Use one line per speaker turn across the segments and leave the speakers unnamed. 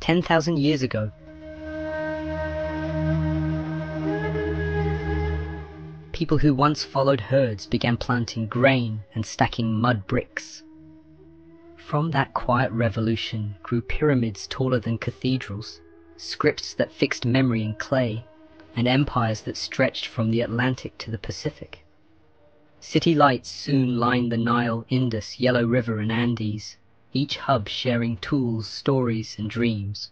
10,000 years ago. People who once followed herds began planting grain and stacking mud bricks. From that quiet revolution grew pyramids taller than cathedrals, scripts that fixed memory in clay, and empires that stretched from the Atlantic to the Pacific. City lights soon lined the Nile, Indus, Yellow River, and Andes, each hub sharing tools, stories, and dreams.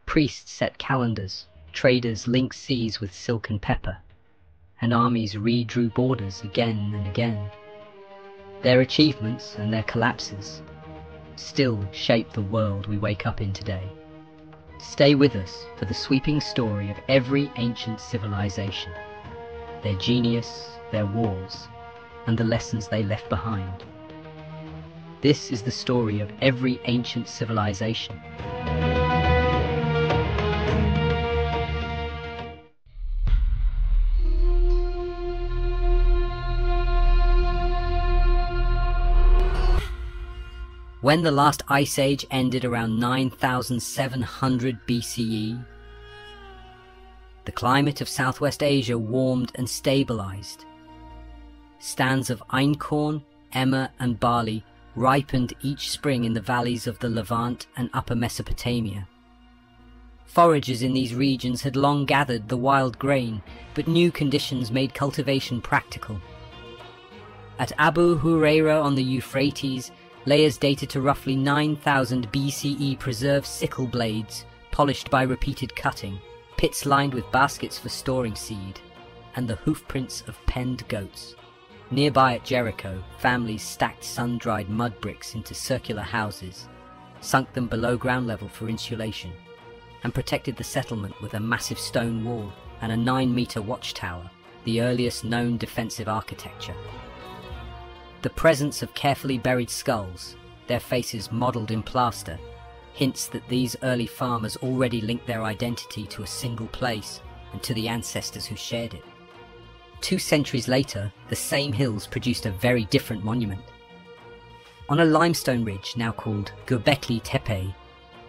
Priests set calendars, traders linked seas with silk and pepper, and armies redrew borders again and again. Their achievements and their collapses still shape the world we wake up in today. Stay with us for the sweeping story of every ancient civilization, their genius, their wars, and the lessons they left behind. This is the story of every ancient civilization. When the last ice age ended around 9,700 BCE, the climate of Southwest Asia warmed and stabilized. Stands of einkorn, emmer, and barley ripened each spring in the valleys of the Levant and Upper Mesopotamia. Foragers in these regions had long gathered the wild grain, but new conditions made cultivation practical. At Abu Huraira on the Euphrates, layers dated to roughly 9,000 BCE preserve sickle blades, polished by repeated cutting, pits lined with baskets for storing seed, and the hoofprints of penned goats. Nearby at Jericho, families stacked sun-dried mud bricks into circular houses, sunk them below ground level for insulation, and protected the settlement with a massive stone wall and a 9-meter watchtower, the earliest known defensive architecture. The presence of carefully buried skulls, their faces modelled in plaster, hints that these early farmers already linked their identity to a single place and to the ancestors who shared it. 2 centuries later, the same hills produced a very different monument. On a limestone ridge now called Göbekli Tepe,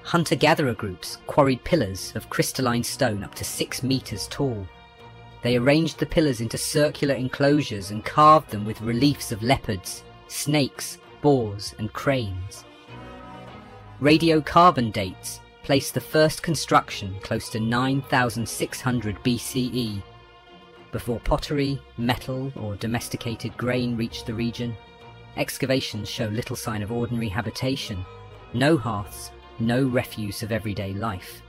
hunter-gatherer groups quarried pillars of crystalline stone up to 6 meters tall. They arranged the pillars into circular enclosures and carved them with reliefs of leopards, snakes, boars, and cranes. Radiocarbon dates place the first construction close to 9,600 BCE. Before pottery, metal, or domesticated grain reached the region, excavations show little sign of ordinary habitation, no hearths, no refuse of everyday life.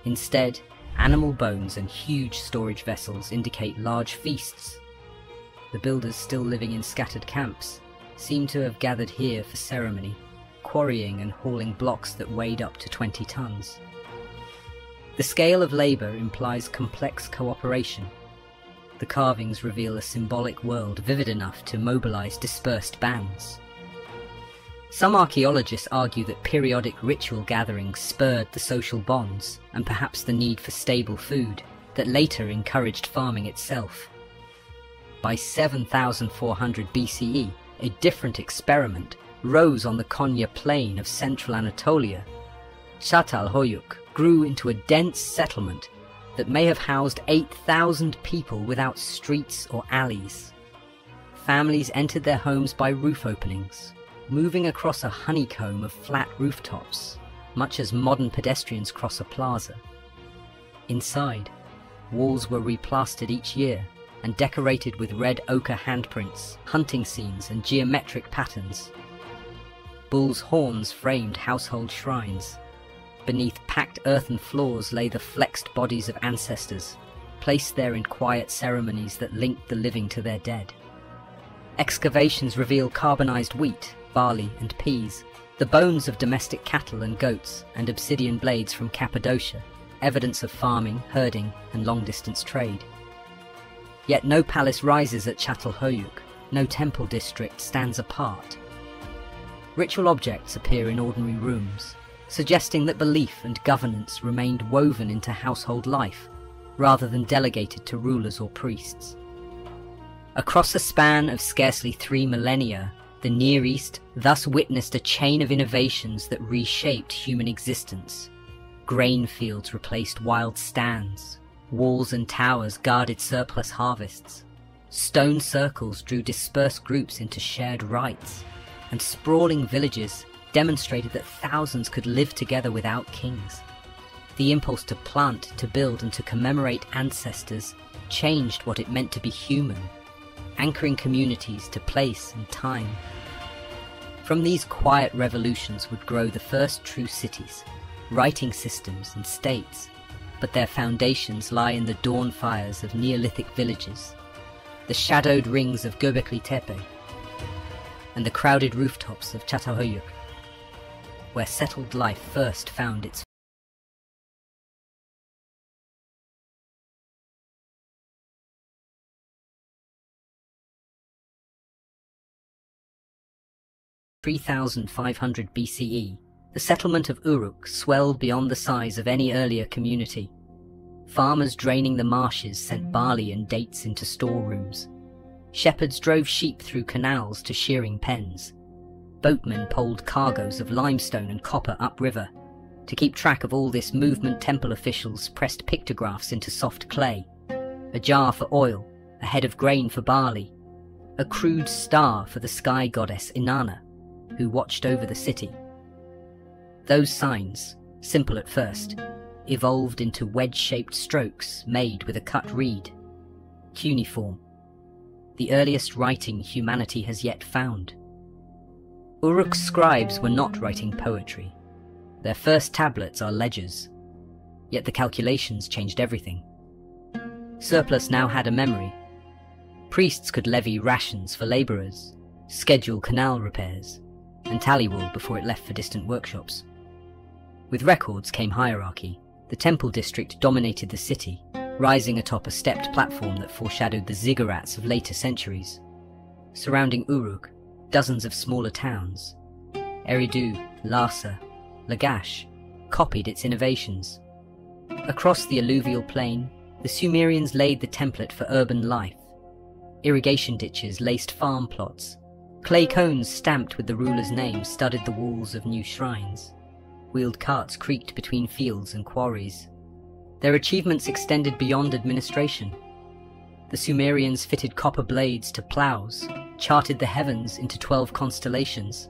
Instead, animal bones and huge storage vessels indicate large feasts. The builders, still living in scattered camps, seem to have gathered here for ceremony, quarrying and hauling blocks that weighed up to 20 tons. The scale of labour implies complex cooperation. The carvings reveal a symbolic world vivid enough to mobilise dispersed bands. Some archaeologists argue that periodic ritual gatherings spurred the social bonds and perhaps the need for stable food that later encouraged farming itself. By 7,400 BCE, a different experiment rose on the Konya plain of central Anatolia. Çatalhöyük grew into a dense settlement that may have housed 8,000 people without streets or alleys. Families entered their homes by roof openings, moving across a honeycomb of flat rooftops, much as modern pedestrians cross a plaza. Inside, walls were replastered each year and decorated with red ochre handprints, hunting scenes, and geometric patterns. Bulls' horns framed household shrines. Beneath packed earthen floors lay the flexed bodies of ancestors, placed there in quiet ceremonies that linked the living to their dead. Excavations reveal carbonized wheat, barley, and peas, the bones of domestic cattle and goats, and obsidian blades from Cappadocia, evidence of farming, herding, and long-distance trade. Yet no palace rises at Çatalhöyük, no temple district stands apart. Ritual objects appear in ordinary rooms, suggesting that belief and governance remained woven into household life, rather than delegated to rulers or priests. Across a span of scarcely 3 millennia, the Near East thus witnessed a chain of innovations that reshaped human existence. Grain fields replaced wild stands. Walls and towers guarded surplus harvests. Stone circles drew dispersed groups into shared rites, and sprawling villages demonstrated that thousands could live together without kings. The impulse to plant, to build, and to commemorate ancestors changed what it meant to be human, anchoring communities to place and time. From these quiet revolutions would grow the first true cities, writing systems and states, but their foundations lie in the dawn fires of Neolithic villages, the shadowed rings of Göbekli Tepe, and the crowded rooftops of Çatalhöyük, where settled life first found its 3500 BCE, the settlement of Uruk swelled beyond the size of any earlier community. Farmers draining the marshes sent barley and dates into storerooms. Shepherds drove sheep through canals to shearing pens. Boatmen poled cargoes of limestone and copper upriver. To keep track of all this movement, temple officials pressed pictographs into soft clay. A jar for oil, a head of grain for barley, a crude star for the sky goddess Inanna, who watched over the city. Those signs, simple at first, evolved into wedge-shaped strokes made with a cut reed. Cuneiform, the earliest writing humanity has yet found. Uruk's scribes were not writing poetry. Their first tablets are ledgers, yet the calculations changed everything. Surplus now had a memory. Priests could levy rations for labourers, schedule canal repairs, and tally wool before it left for distant workshops. With records came hierarchy. The temple district dominated the city, rising atop a stepped platform that foreshadowed the ziggurats of later centuries. Surrounding Uruk, dozens of smaller towns, Eridu, Larsa, Lagash, copied its innovations. Across the alluvial plain, the Sumerians laid the template for urban life. Irrigation ditches laced farm plots. Clay cones stamped with the ruler's name studded the walls of new shrines. Wheeled carts creaked between fields and quarries. Their achievements extended beyond administration. The Sumerians fitted copper blades to plows, charted the heavens into 12 constellations,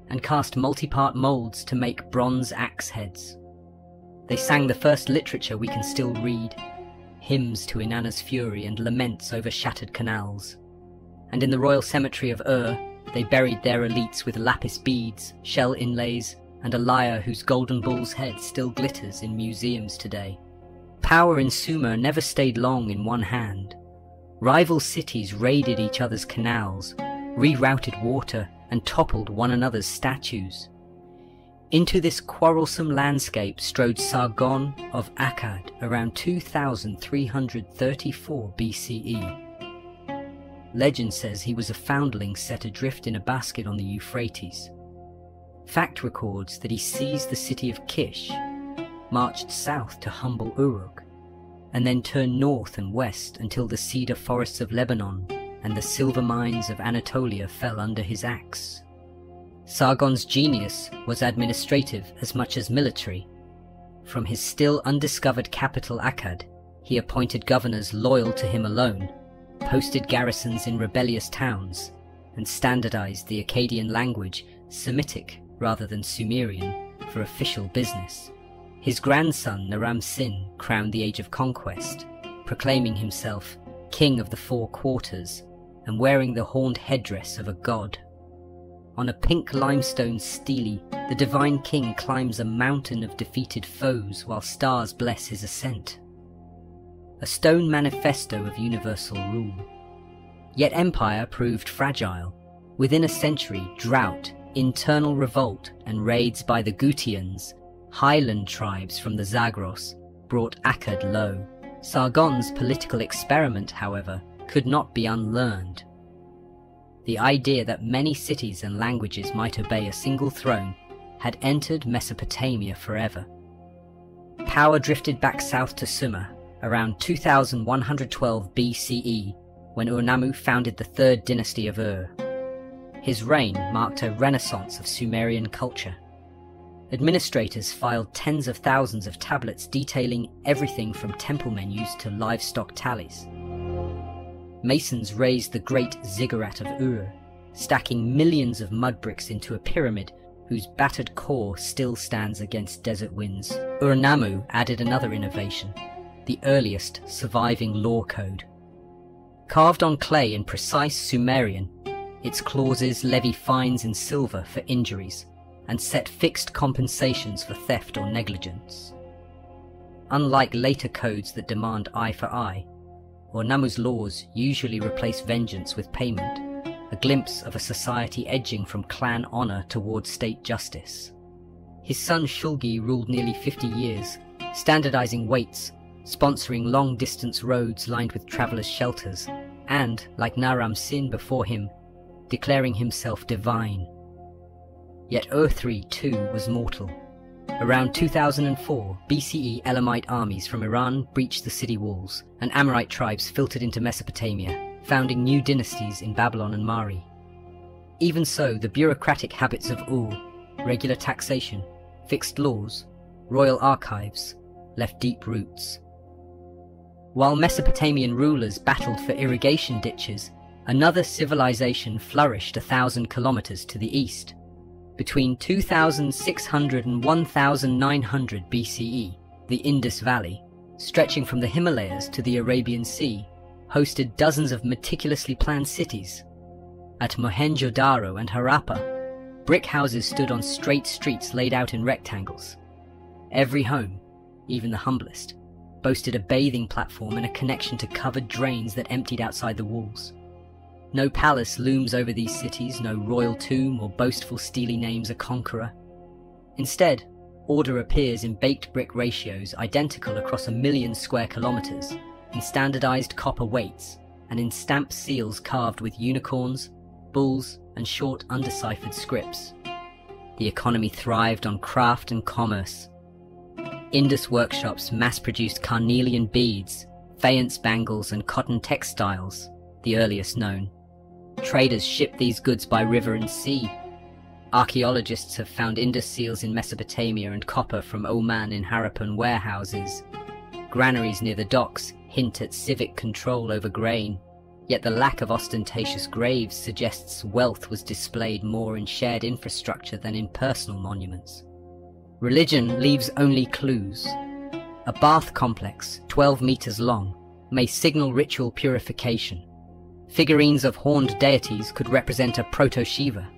and cast multi-part molds to make bronze axe heads. They sang the first literature we can still read, hymns to Inanna's fury and laments over shattered canals. And in the royal cemetery of they buried their elites with lapis beads, shell inlays, and a lyre whose golden bull's head still glitters in museums today. Power in Sumer never stayed long in one hand. Rival cities raided each other's canals, rerouted water, and toppled one another's statues. Into this quarrelsome landscape strode Sargon of Akkad around 2334 BCE. Legend says he was a foundling set adrift in a basket on the Euphrates. Fact records that he seized the city of Kish, marched south to humble Uruk, and then turned north and west until the cedar forests of Lebanon and the silver mines of Anatolia fell under his axe. Sargon's genius was administrative as much as military. From his still undiscovered capital Akkad, he appointed governors loyal to him alone, posted garrisons in rebellious towns, and standardized the Akkadian language, Semitic rather than Sumerian, for official business. His grandson Naram-Sin crowned the Age of Conquest, proclaiming himself King of the Four Quarters and wearing the horned headdress of a god. On a pink limestone stele, the divine king climbs a mountain of defeated foes while stars bless his ascent. A stone manifesto of universal rule. Yet empire proved fragile. Within a century, drought, internal revolt, and raids by the Gutians, highland tribes from the Zagros, brought Akkad low. Sargon's political experiment, however, could not be unlearned. The idea that many cities and languages might obey a single throne had entered Mesopotamia forever. Power drifted back south to Sumer around 2112 BCE, when Ur-Nammu founded the third dynasty of Ur. His reign marked a renaissance of Sumerian culture. administrators filed tens of thousands of tablets detailing everything from temple menus to livestock tallies. Masons raised the great ziggurat of Ur, stacking millions of mud bricks into a pyramid whose battered core still stands against desert winds. Ur-Nammu added another innovation, the earliest surviving law code. Carved on clay in precise Sumerian, its clauses levy fines in silver for injuries and set fixed compensations for theft or negligence. Unlike later codes that demand eye for eye, Ur-Nammu's laws usually replace vengeance with payment, a glimpse of a society edging from clan honor towards state justice. His son Shulgi ruled nearly 50 years, standardizing weights, sponsoring long-distance roads lined with travelers' shelters, and, like Naram Sin before him, declaring himself divine. Yet Ur-3 too was mortal. Around 2004 BCE, Elamite armies from Iran breached the city walls, and Amorite tribes filtered into Mesopotamia, founding new dynasties in Babylon and Mari. Even so, the bureaucratic habits of Ur, regular taxation, fixed laws, royal archives, left deep roots. While Mesopotamian rulers battled for irrigation ditches, another civilization flourished 1,000 kilometers to the east. Between 2600 and 1900 BCE, the Indus Valley, stretching from the Himalayas to the Arabian Sea, hosted dozens of meticulously planned cities. At Mohenjo-Daro and Harappa, brick houses stood on straight streets laid out in rectangles. Every home, even the humblest, boasted a bathing platform and a connection to covered drains that emptied outside the walls. No palace looms over these cities, no royal tomb or boastful steely names a conqueror. Instead, order appears in baked brick ratios identical across 1 million square kilometers, in standardized copper weights, and in stamp seals carved with unicorns, bulls, and short undeciphered scripts. The economy thrived on craft and commerce. Indus workshops mass-produced carnelian beads, faience bangles, and cotton textiles, the earliest known. Traders shipped these goods by river and sea. Archaeologists have found Indus seals in Mesopotamia and copper from Oman in Harappan warehouses. Granaries near the docks hint at civic control over grain, yet the lack of ostentatious graves suggests wealth was displayed more in shared infrastructure than in personal monuments. Religion leaves only clues. A bath complex, 12 meters long, may signal ritual purification. Figurines of horned deities could represent a proto-Shiva.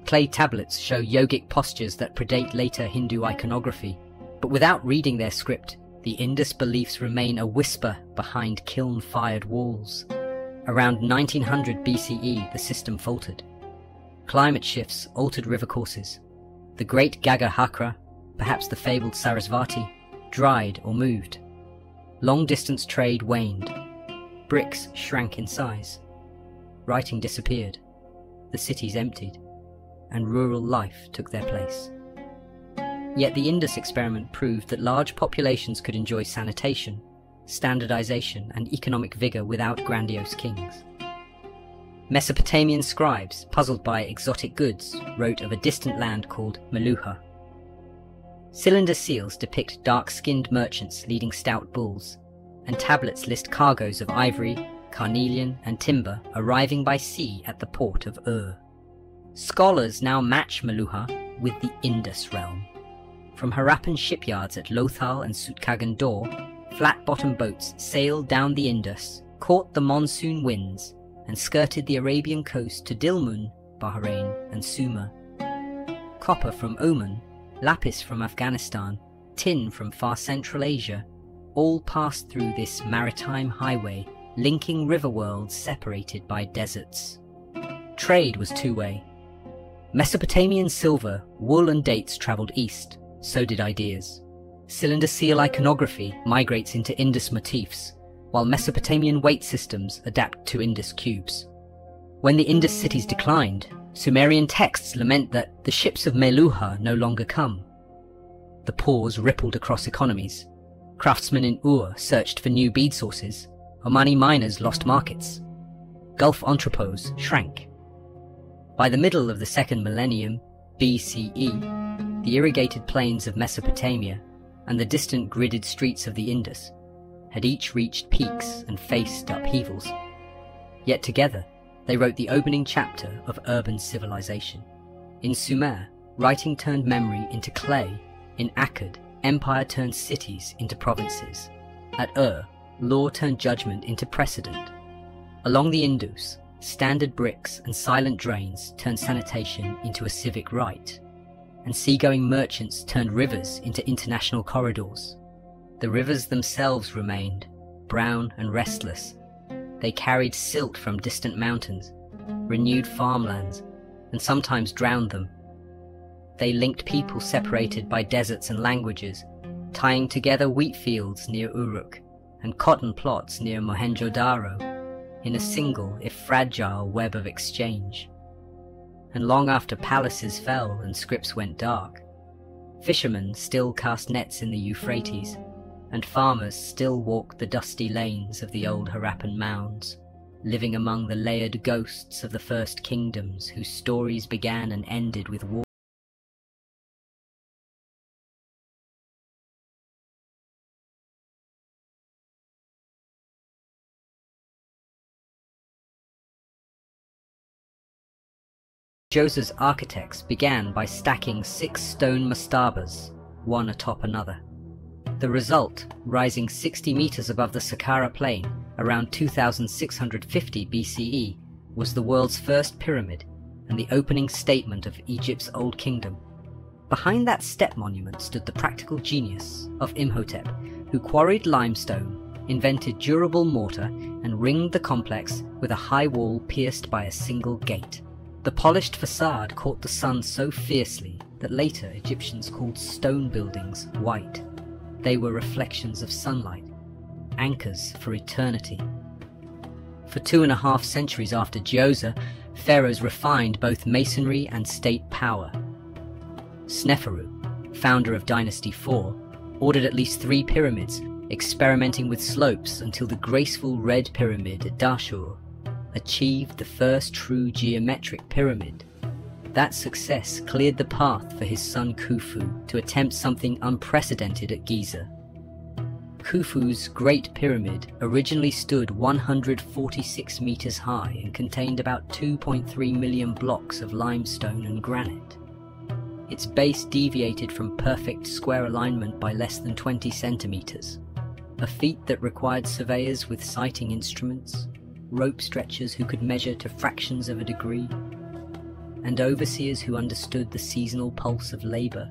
Clay tablets show yogic postures that predate later Hindu iconography, but without reading their script, the Indus beliefs remain a whisper behind kiln-fired walls. Around 1900 BCE, the system faltered. Climate shifts altered river courses. The great Gaga Hakra, perhaps the fabled Sarasvati, dried or moved. Long-distance trade waned. Bricks shrank in size. Writing disappeared. The cities emptied, and rural life took their place. Yet the Indus experiment proved that large populations could enjoy sanitation, standardization, and economic vigor without grandiose kings. Mesopotamian scribes, puzzled by exotic goods, wrote of a distant land called Meluha. Cylinder seals depict dark-skinned merchants leading stout bulls, and tablets list cargoes of ivory, carnelian, and timber arriving by sea at the port of Ur. Scholars now match Meluha with the Indus realm. From Harappan shipyards at Lothal and Sutkagan Dor, flat-bottom boats sailed down the Indus, caught the monsoon winds, and skirted the Arabian coast to Dilmun, Bahrain, and Sumer. Copper from Oman, lapis from Afghanistan, tin from far Central Asia, all passed through this maritime highway, linking river worlds separated by deserts. Trade was two-way. Mesopotamian silver, wool, and dates travelled east, so did ideas. Cylinder seal iconography migrates into Indus motifs, while Mesopotamian weight systems adapt to Indus cubes. When the Indus cities declined, Sumerian texts lament that the ships of Meluha no longer come. The pause rippled across economies. Craftsmen in Ur searched for new bead sources. Omani miners lost markets. Gulf entrepôts shrank. By the middle of the second millennium, BCE, the irrigated plains of Mesopotamia, and the distant gridded streets of the Indus had each reached peaks and faced upheavals. Yet together, they wrote the opening chapter of urban civilization. In Sumer, writing turned memory into clay. In Akkad, empire turned cities into provinces. At law turned judgment into precedent. Along the Indus, standard bricks and silent drains turned sanitation into a civic right, and seagoing merchants turned rivers into international corridors. The rivers themselves remained, brown and restless. They carried silt from distant mountains, renewed farmlands, and sometimes drowned them. They linked people separated by deserts and languages, tying together wheat fields near Uruk and cotton plots near Mohenjo-Daro in a single, if fragile, web of exchange. And long after palaces fell and scripts went dark, fishermen still cast nets in the Euphrates, and farmers still walked the dusty lanes of the old Harappan mounds, living among the layered ghosts of the first kingdoms whose stories began and ended with war. Djoser's architects began by stacking 6 stone mastabas, one atop another. The result, rising 60 meters above the Saqqara plain around 2650 BCE, was the world's first pyramid and the opening statement of Egypt's Old Kingdom. Behind that step monument stood the practical genius of Imhotep, who quarried limestone, invented durable mortar, and ringed the complex with a high wall pierced by a single gate. The polished facade caught the sun so fiercely that later Egyptians called stone buildings white. They were reflections of sunlight, anchors for eternity. For 2.5 centuries after Djoser, pharaohs refined both masonry and state power. Sneferu, founder of Dynasty 4, ordered at least 3 pyramids, experimenting with slopes until the graceful red pyramid at Dashur achieved the first true geometric pyramid. That success cleared the path for his son Khufu to attempt something unprecedented at Giza. Khufu's Great Pyramid originally stood 146 meters high and contained about 2.3 million blocks of limestone and granite. Its base deviated from perfect square alignment by less than 20 centimeters, a feat that required surveyors with sighting instruments, rope stretchers who could measure to fractions of a degree, and overseers who understood the seasonal pulse of labor.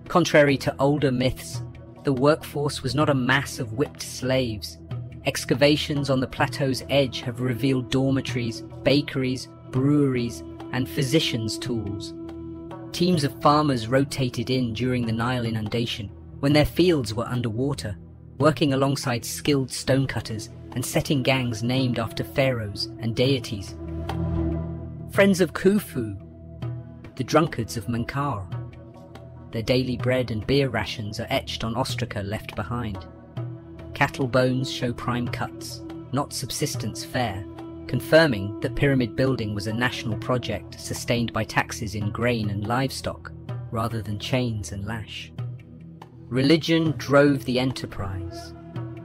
Contrary to older myths, the workforce was not a mass of whipped slaves. Excavations on the plateau's edge have revealed dormitories, bakeries, breweries, and physicians' tools. Teams of farmers rotated in during the Nile inundation, when their fields were underwater, working alongside skilled stonecutters and setting gangs named after pharaohs and deities. Friends of Khufu, the drunkards of Menkaure. Their daily bread and beer rations are etched on ostraca left behind. Cattle bones show prime cuts, not subsistence fare, confirming that pyramid building was a national project sustained by taxes in grain and livestock, rather than chains and lash. Religion drove the enterprise.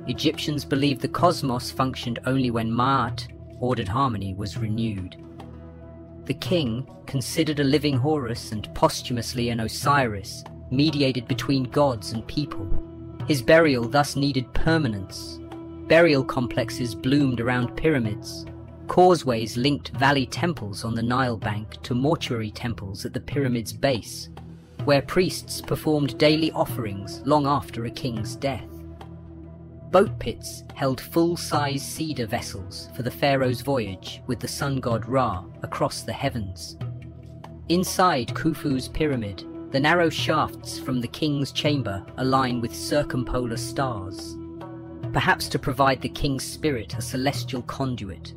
Egyptians believed the cosmos functioned only when Ma'at, ordered harmony, was renewed. The king, considered a living Horus and posthumously an Osiris, mediated between gods and people. His burial thus needed permanence. Burial complexes bloomed around pyramids. Causeways linked valley temples on the Nile bank to mortuary temples at the pyramid's base, where priests performed daily offerings long after a king's death. Boat pits held full-size cedar vessels for the pharaoh's voyage with the sun god Ra across the heavens. Inside Khufu's pyramid, the narrow shafts from the king's chamber align with circumpolar stars, perhaps to provide the king's spirit a celestial conduit.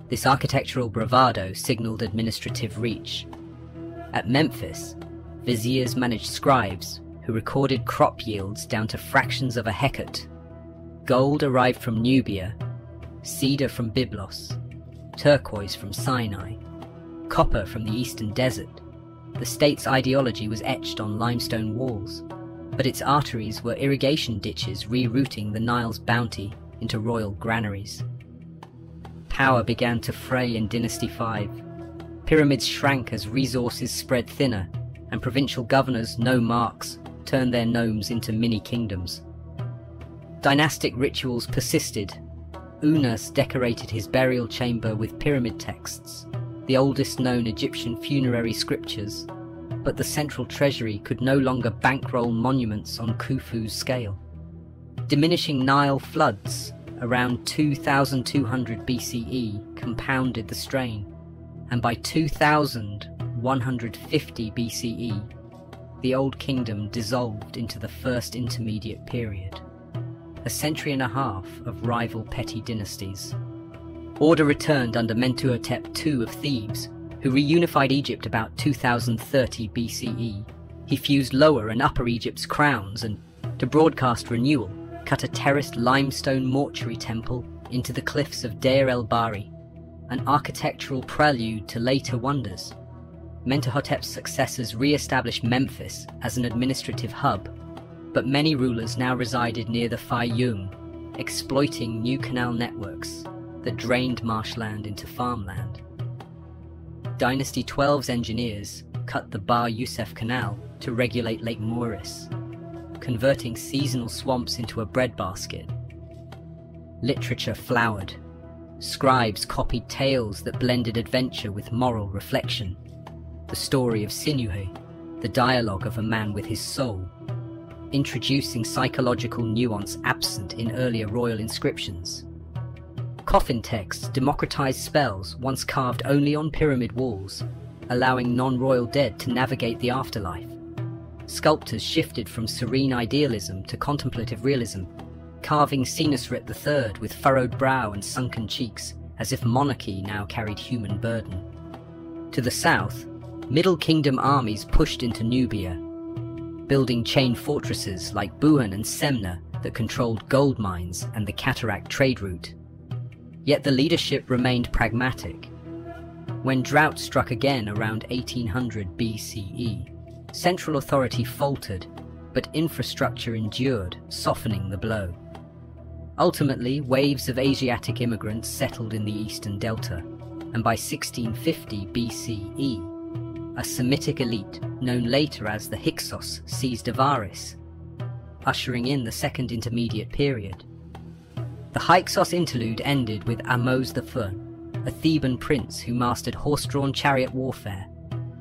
This architectural bravado signaled administrative reach. At Memphis, viziers managed scribes who recorded crop yields down to fractions of a hecat. Gold arrived from Nubia, cedar from Byblos, turquoise from Sinai, copper from the eastern desert, The state's ideology was etched on limestone walls, but its arteries were irrigation ditches rerouting the Nile's bounty into royal granaries. Power began to fray in Dynasty 5. Pyramids shrank as resources spread thinner, and provincial governors, nomarchs, turned their nomes into mini-kingdoms. Dynastic rituals persisted. Unas decorated his burial chamber with pyramid texts, the oldest known Egyptian funerary scriptures, but the central treasury could no longer bankroll monuments on Khufu's scale. Diminishing Nile floods around 2200 BCE compounded the strain, and by 2150 BCE, the Old Kingdom dissolved into the First Intermediate Period, a century and a half of rival petty dynasties. Order returned under Mentuhotep II of Thebes, who reunified Egypt about 2030 BCE. He fused Lower and Upper Egypt's crowns and, to broadcast renewal, cut a terraced limestone mortuary temple into the cliffs of Deir el-Bahri, an architectural prelude to later wonders. Mentuhotep's successors re-established Memphis as an administrative hub, but many rulers now resided near the Fayum, exploiting new canal networks that drained marshland into farmland. Dynasty 12's engineers cut the Bar Youssef Canal to regulate Lake Moeris, converting seasonal swamps into a breadbasket. Literature flowered. Scribes copied tales that blended adventure with moral reflection. The story of Sinuhe, the dialogue of a man with his soul, introducing psychological nuance absent in earlier royal inscriptions. Coffin texts democratized spells once carved only on pyramid walls, allowing non-royal dead to navigate the afterlife. Sculptors shifted from serene idealism to contemplative realism, carving Senusret III with furrowed brow and sunken cheeks, as if monarchy now carried human burden. To the south, Middle Kingdom armies pushed into Nubia, building chain fortresses like Buhan and Semna that controlled gold mines and the cataract trade route. Yet the leadership remained pragmatic. When drought struck again around 1800 BCE, central authority faltered, but infrastructure endured, softening the blow. Ultimately, waves of Asiatic immigrants settled in the eastern delta, and by 1650 BCE, a Semitic elite, known later as the Hyksos, seized Avaris, ushering in the Second Intermediate Period. The Hyksos interlude ended with Ahmose I, a Theban prince who mastered horse-drawn chariot warfare,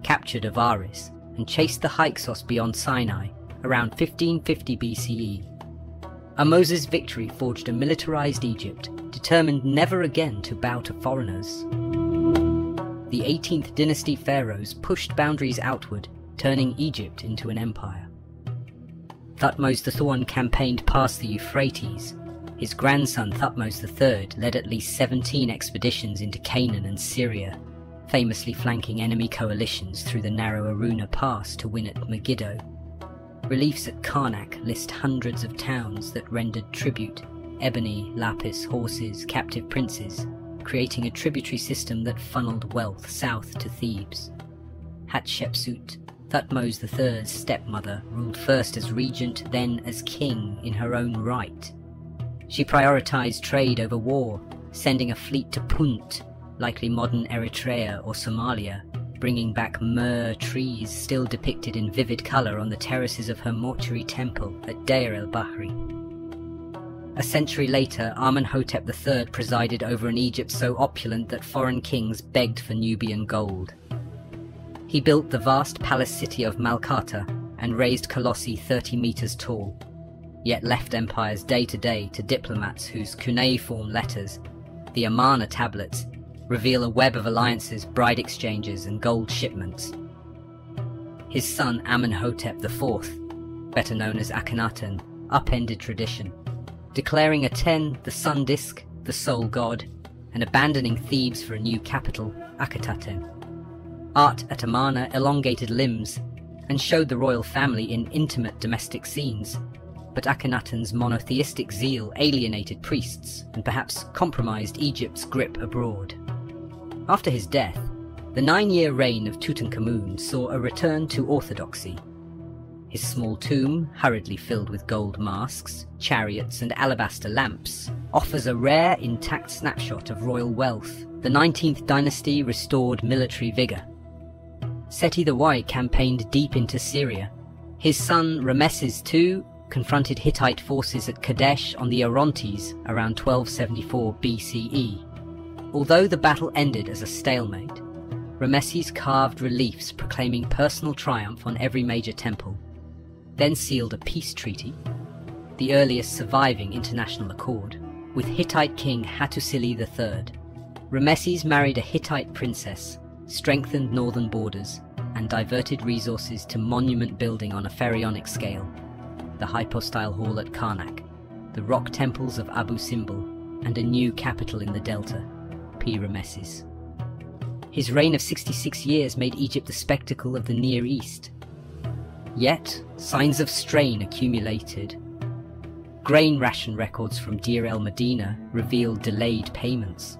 captured Avaris, and chased the Hyksos beyond Sinai around 1550 BCE. Ahmose's victory forged a militarized Egypt, determined never again to bow to foreigners. The 18th dynasty pharaohs pushed boundaries outward, turning Egypt into an empire. Thutmose I campaigned past the Euphrates. His grandson Thutmose III led at least 17 expeditions into Canaan and Syria, famously flanking enemy coalitions through the narrow Aruna Pass to win at Megiddo. Reliefs at Karnak list hundreds of towns that rendered tribute: ebony, lapis, horses, captive princes, creating a tributary system that funneled wealth south to Thebes. Hatshepsut, Thutmose III's stepmother, ruled first as regent, then as king in her own right. She prioritized trade over war, sending a fleet to Punt, likely modern Eritrea or Somalia, bringing back myrrh trees still depicted in vivid color on the terraces of her mortuary temple at Deir el-Bahri. A century later, Amenhotep III presided over an Egypt so opulent that foreign kings begged for Nubian gold. He built the vast palace city of Malkata and raised colossi 30 meters tall, yet left empires day to day to diplomats whose cuneiform letters, the Amarna tablets, reveal a web of alliances, bride exchanges, and gold shipments. His son Amenhotep IV, better known as Akhenaten, upended tradition, declaring Aten the sun disk, the sole god, and abandoning Thebes for a new capital, Akhetaten. Art at Amarna elongated limbs and showed the royal family in intimate domestic scenes, but Akhenaten's monotheistic zeal alienated priests and perhaps compromised Egypt's grip abroad. After his death, The 9-year reign of Tutankhamun saw a return to orthodoxy. His small tomb, hurriedly filled with gold masks, chariots and alabaster lamps, offers a rare, intact snapshot of royal wealth. The 19th dynasty restored military vigor. Seti the White campaigned deep into Syria. His son Rameses II confronted Hittite forces at Kadesh on the Orontes around 1274 BCE. Although the battle ended as a stalemate, Rameses carved reliefs proclaiming personal triumph on every major temple, then sealed a peace treaty, the earliest surviving international accord, with Hittite king Hattusili III. Rameses married a Hittite princess, strengthened northern borders, and diverted resources to monument building on a pharaonic scale. The hypostyle hall at Karnak, the rock temples of Abu Simbel, and a new capital in the delta, P-Rameses. His reign of 66 years made Egypt the spectacle of the Near East. Yet, signs of strain accumulated. Grain ration records from Deir el-Medina revealed delayed payments.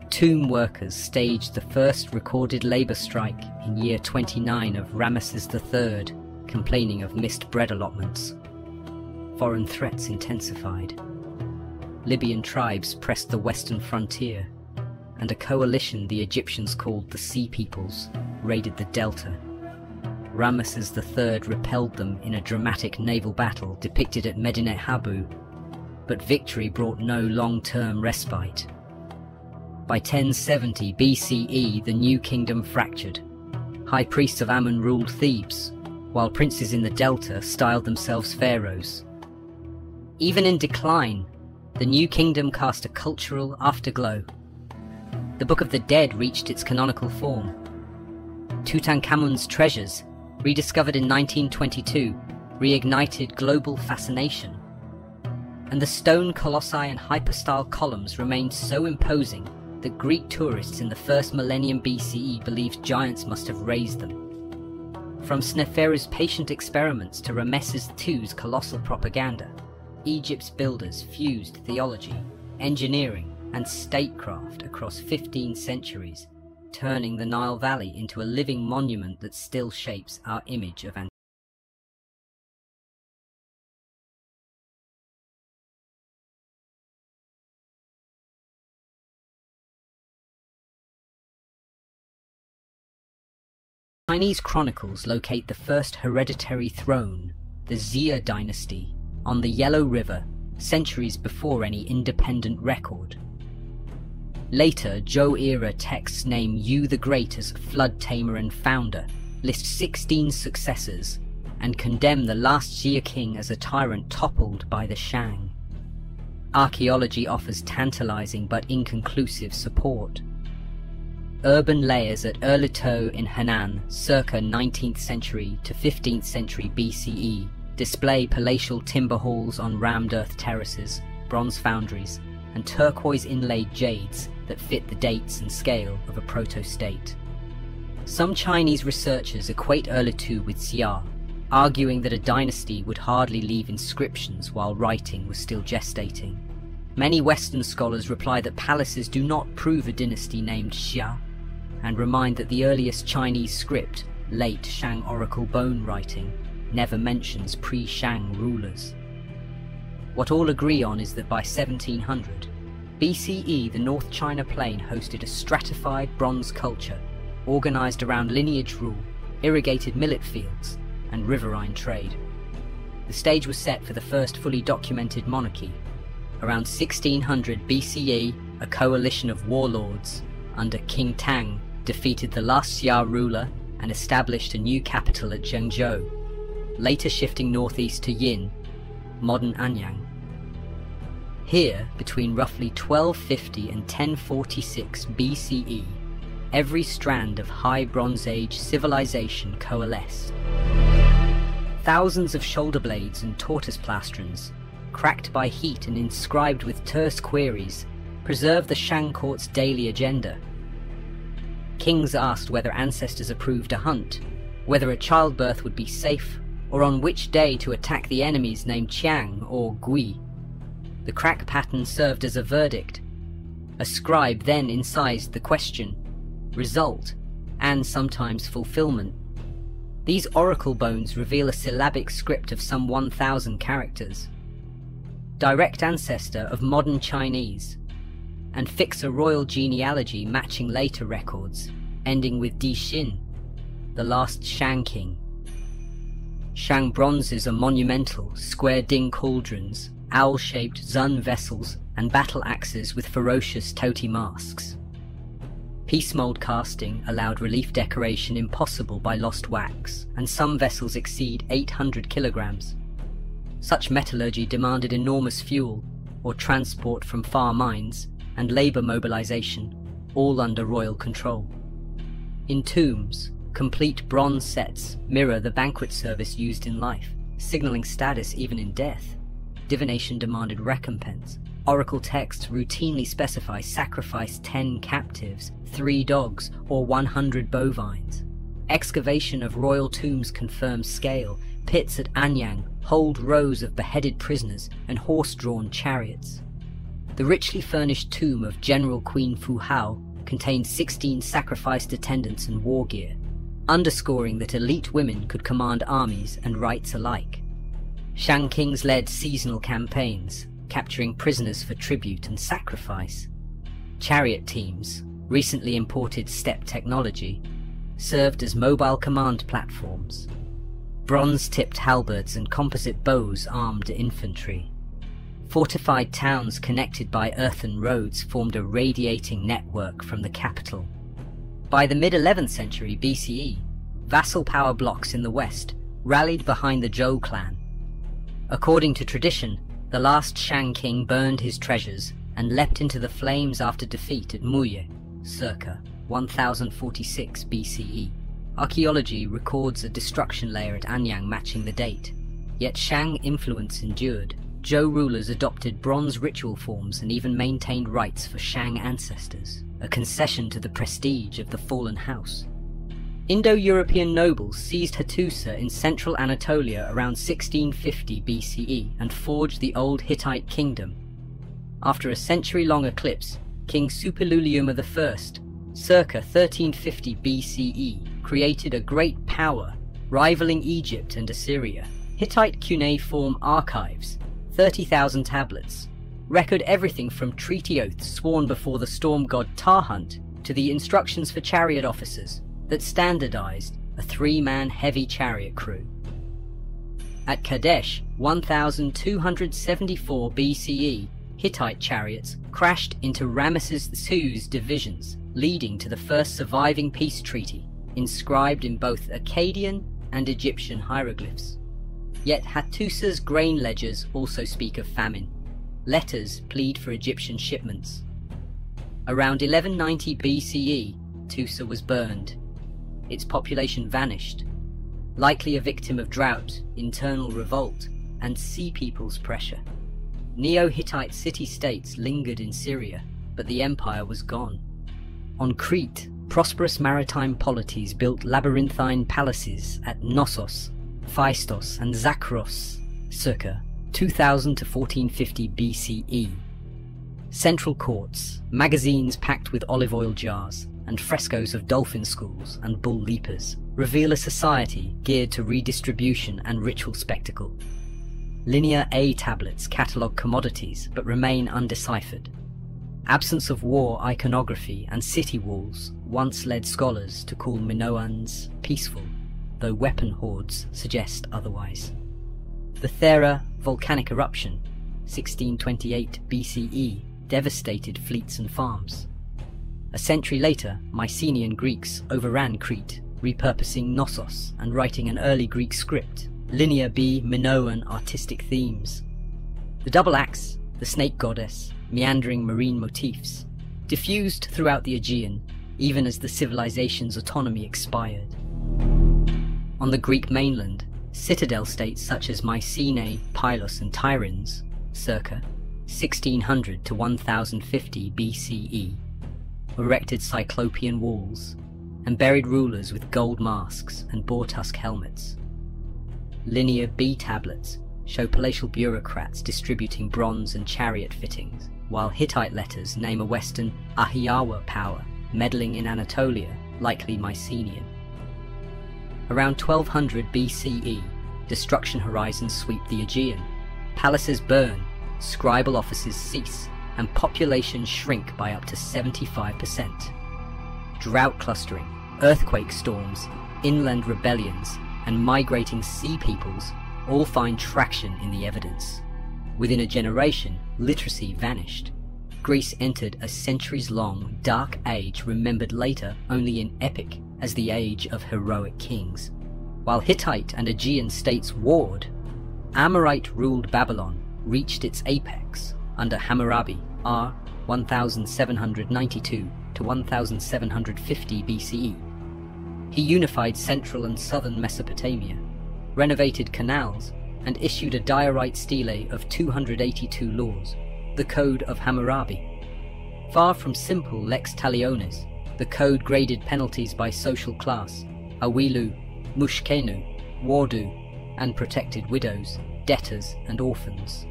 Tomb workers staged the first recorded labor strike in year 29 of Ramesses III, complaining of missed bread allotments. Foreign threats intensified. Libyan tribes pressed the western frontier, and a coalition the Egyptians called the Sea Peoples raided the delta. Ramesses III repelled them in a dramatic naval battle depicted at Medinet Habu, but victory brought no long-term respite. By 1070 BCE, the new kingdom fractured. High priests of Amun ruled Thebes, while princes in the delta styled themselves pharaohs. Even in decline, the new kingdom cast a cultural afterglow. The Book of the Dead reached its canonical form. Tutankhamun's treasures, rediscovered in 1922, reignited global fascination. And the stone colossi and hypostyle columns remained so imposing that Greek tourists in the first millennium BCE believed giants must have raised them. From Sneferu's patient experiments to Rameses II's colossal propaganda, Egypt's builders fused theology, engineering, and statecraft across 15 centuries, turning the Nile Valley into a living monument that still shapes our image of antiquity. Chinese chronicles locate the first hereditary throne, the Xia dynasty, on the Yellow River, centuries before any independent record. Later, Zhou-era texts name Yu the Great as flood tamer and founder, list 16 successors, and condemn the last Xia king as a tyrant toppled by the Shang. Archaeology offers tantalizing but inconclusive support. Urban layers at Erlitou in Henan, circa 19th century to 15th century BCE, display palatial timber halls on rammed earth terraces, bronze foundries, and turquoise-inlaid jades that fit the dates and scale of a proto-state. Some Chinese researchers equate Erlitou with Xia, arguing that a dynasty would hardly leave inscriptions while writing was still gestating. Many Western scholars reply that palaces do not prove a dynasty named Xia, and remind that the earliest Chinese script, late Shang oracle bone writing, never mentions pre-Shang rulers. What all agree on is that by 1700 BCE, the North China Plain hosted a stratified bronze culture, organized around lineage rule, irrigated millet fields, and riverine trade. The stage was set for the first fully documented monarchy. Around 1600 BCE, a coalition of warlords under King Tang defeated the last Xia ruler and established a new capital at Zhengzhou, later shifting northeast to Yin, modern Anyang. Here, between roughly 1250 and 1046 BCE, every strand of High Bronze Age civilization coalesced. Thousands of shoulder blades and tortoise plastrons, cracked by heat and inscribed with terse queries, preserved the Shang court's daily agenda. Kings asked whether ancestors approved a hunt, whether a childbirth would be safe, or on which day to attack the enemies named Qiang or Gui. The crack pattern served as a verdict. A scribe then incised the question. Result: and sometimes fulfillment. These oracle bones reveal a syllabic script of some 1,000 characters, direct ancestor of modern Chinese, and fix a royal genealogy matching later records, ending with Di Xin, the last Shang king. Shang bronzes are monumental, square ding cauldrons, owl-shaped Zun vessels, and battle axes with ferocious totem masks. Piece mold casting allowed relief decoration impossible by lost wax, and some vessels exceed 800 kilograms. Such metallurgy demanded enormous fuel, or transport from far mines, and labor mobilization, all under royal control. In tombs, complete bronze sets mirror the banquet service used in life, signaling status even in death. Divination demanded recompense. Oracle texts routinely specify sacrifice 10 captives, 3 dogs, or 100 bovines. Excavation of royal tombs confirms scale. Pits at Anyang hold rows of beheaded prisoners and horse-drawn chariots. The richly furnished tomb of General Queen Fu Hao contained 16 sacrificed attendants and war gear, underscoring that elite women could command armies and rights alike. Shang kings led seasonal campaigns, capturing prisoners for tribute and sacrifice. Chariot teams, recently imported steppe technology, served as mobile command platforms. Bronze-tipped halberds and composite bows armed infantry. Fortified towns connected by earthen roads formed a radiating network from the capital. By the mid-11th century BCE, vassal power blocks in the west rallied behind the Zhou clan. According to tradition, the last Shang king burned his treasures and leapt into the flames after defeat at Muye, circa 1046 BCE. Archaeology records a destruction layer at Anyang matching the date, yet Shang influence endured. Zhou rulers adopted bronze ritual forms and even maintained rites for Shang ancestors, a concession to the prestige of the fallen house. Indo-European nobles seized Hattusa in central Anatolia around 1650 BCE and forged the old Hittite kingdom. After a century-long eclipse, King Suppiluliuma I, circa 1350 BCE, created a great power, rivaling Egypt and Assyria. Hittite cuneiform archives, 30,000 tablets, record everything from treaty oaths sworn before the storm god Tarhunt to the instructions for chariot officers that standardized a 3-man heavy chariot crew. At Kadesh, 1274 BCE, Hittite chariots crashed into Ramesses II's divisions, leading to the first surviving peace treaty, inscribed in both Akkadian and Egyptian hieroglyphs. Yet Hattusa's grain ledgers also speak of famine. Letters plead for Egyptian shipments. Around 1190 BCE, Tusa was burned. Its population vanished, likely a victim of drought, internal revolt, and sea people's pressure. Neo-Hittite city-states lingered in Syria, but the empire was gone. On Crete, prosperous maritime polities built labyrinthine palaces at Knossos, Phaistos, and Zakros, circa 2000 to 1450 BCE. Central courts, magazines packed with olive oil jars, and frescoes of dolphin schools and bull leapers reveal a society geared to redistribution and ritual spectacle. Linear A tablets catalogue commodities but remain undeciphered. Absence of war iconography and city walls once led scholars to call Minoans peaceful, though weapon hordes suggest otherwise. The Thera volcanic eruption, 1628 BCE, devastated fleets and farms. A century later, Mycenaean Greeks overran Crete, repurposing Knossos and writing an early Greek script, Linear B Minoan artistic themes. The double axe, the snake goddess, meandering marine motifs, diffused throughout the Aegean, even as the civilization's autonomy expired. On the Greek mainland, citadel states such as Mycenae, Pylos and Tiryns, circa 1600 to 1050 BCE, erected cyclopean walls, and buried rulers with gold masks and boar-tusk helmets. Linear B tablets show palatial bureaucrats distributing bronze and chariot fittings, while Hittite letters name a western Ahiyawa power meddling in Anatolia, likely Mycenaean. Around 1200 BCE, destruction horizons sweep the Aegean. Palaces burn, scribal offices cease, and populations shrink by up to 75%. Drought clustering, earthquake storms, inland rebellions, and migrating sea peoples all find traction in the evidence. Within a generation, literacy vanished. Greece entered a centuries-long dark age remembered later only in epic as the age of heroic kings. While Hittite and Aegean states warred, Amorite-ruled Babylon reached its apex under Hammurabi r. 1792 to 1750 BCE. He unified central and southern Mesopotamia, renovated canals, and issued a diorite stele of 282 laws, the Code of Hammurabi. Far from simple lex talionis, the code graded penalties by social class: awilu, mushkenu, wardu, and protected widows, debtors, and orphans.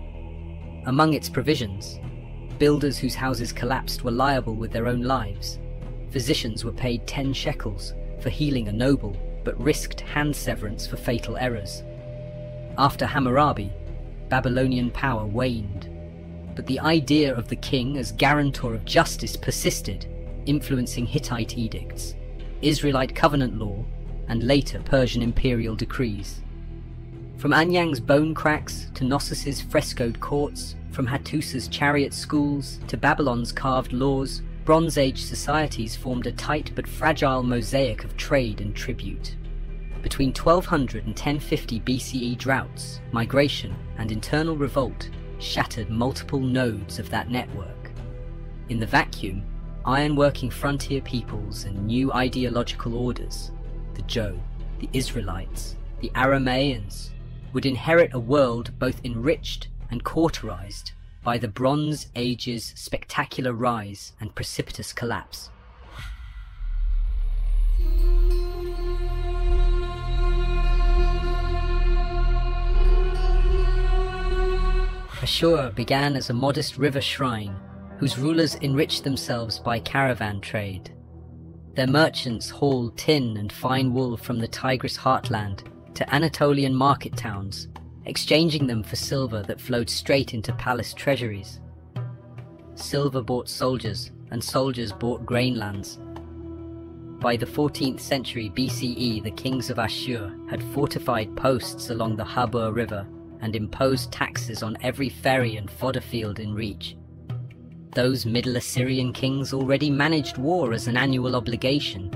Among its provisions, builders whose houses collapsed were liable with their own lives. Physicians were paid 10 shekels for healing a noble, but risked hand severance for fatal errors. After Hammurabi, Babylonian power waned, but the idea of the king as guarantor of justice persisted, influencing Hittite edicts, Israelite covenant law, and later Persian imperial decrees. From Anyang's bone cracks to Knossos' frescoed courts, from Hattusa's chariot schools to Babylon's carved laws, Bronze Age societies formed a tight but fragile mosaic of trade and tribute. Between 1200 and 1050 BCE, droughts, migration, and internal revolt shattered multiple nodes of that network. In the vacuum, iron-working frontier peoples and new ideological orders, the Joe, the Israelites, the Aramaeans, would inherit a world both enriched and cauterized by the Bronze Age's spectacular rise and precipitous collapse. Ashur began as a modest river shrine, whose rulers enriched themselves by caravan trade. Their merchants hauled tin and fine wool from the Tigris heartland to Anatolian market towns, exchanging them for silver that flowed straight into palace treasuries. Silver bought soldiers, and soldiers bought grain lands. By the 14th century BCE, the kings of Ashur had fortified posts along the Habur River and imposed taxes on every ferry and fodder field in reach. Those Middle Assyrian kings already managed war as an annual obligation.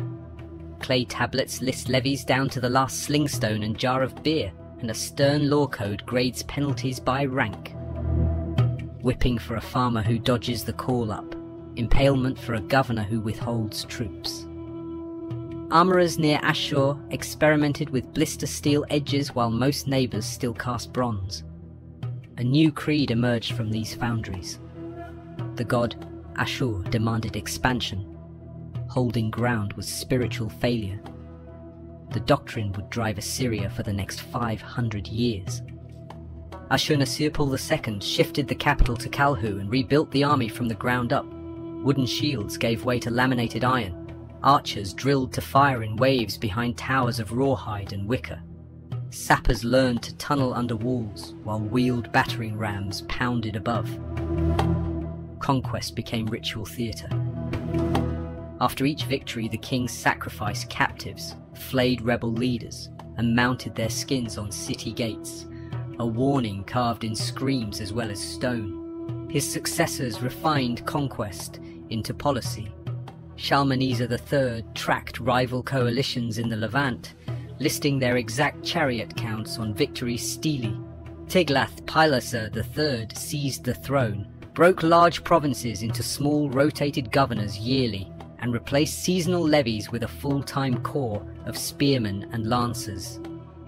Clay tablets list levies down to the last slingstone and jar of beer, and a stern law code grades penalties by rank. Whipping for a farmer who dodges the call-up, impalement for a governor who withholds troops. Armourers near Ashur experimented with blister steel edges while most neighbours still cast bronze. A new creed emerged from these foundries. The god Ashur demanded expansion. Holding ground was spiritual failure. The doctrine would drive Assyria for the next 500 years. Ashurnasirpal II shifted the capital to Kalhu and rebuilt the army from the ground up. Wooden shields gave way to laminated iron. Archers drilled to fire in waves behind towers of rawhide and wicker. Sappers learned to tunnel under walls, while wheeled battering rams pounded above. Conquest became ritual theatre. After each victory, the kings sacrificed captives, flayed rebel leaders, and mounted their skins on city gates, a warning carved in screams as well as stone. His successors refined conquest into policy. Shalmaneser III tracked rival coalitions in the Levant, listing their exact chariot counts on victory stelae. Tiglath-Pileser III seized the throne, broke large provinces into small rotated governors yearly, and replaced seasonal levies with a full-time corps of spearmen and lancers.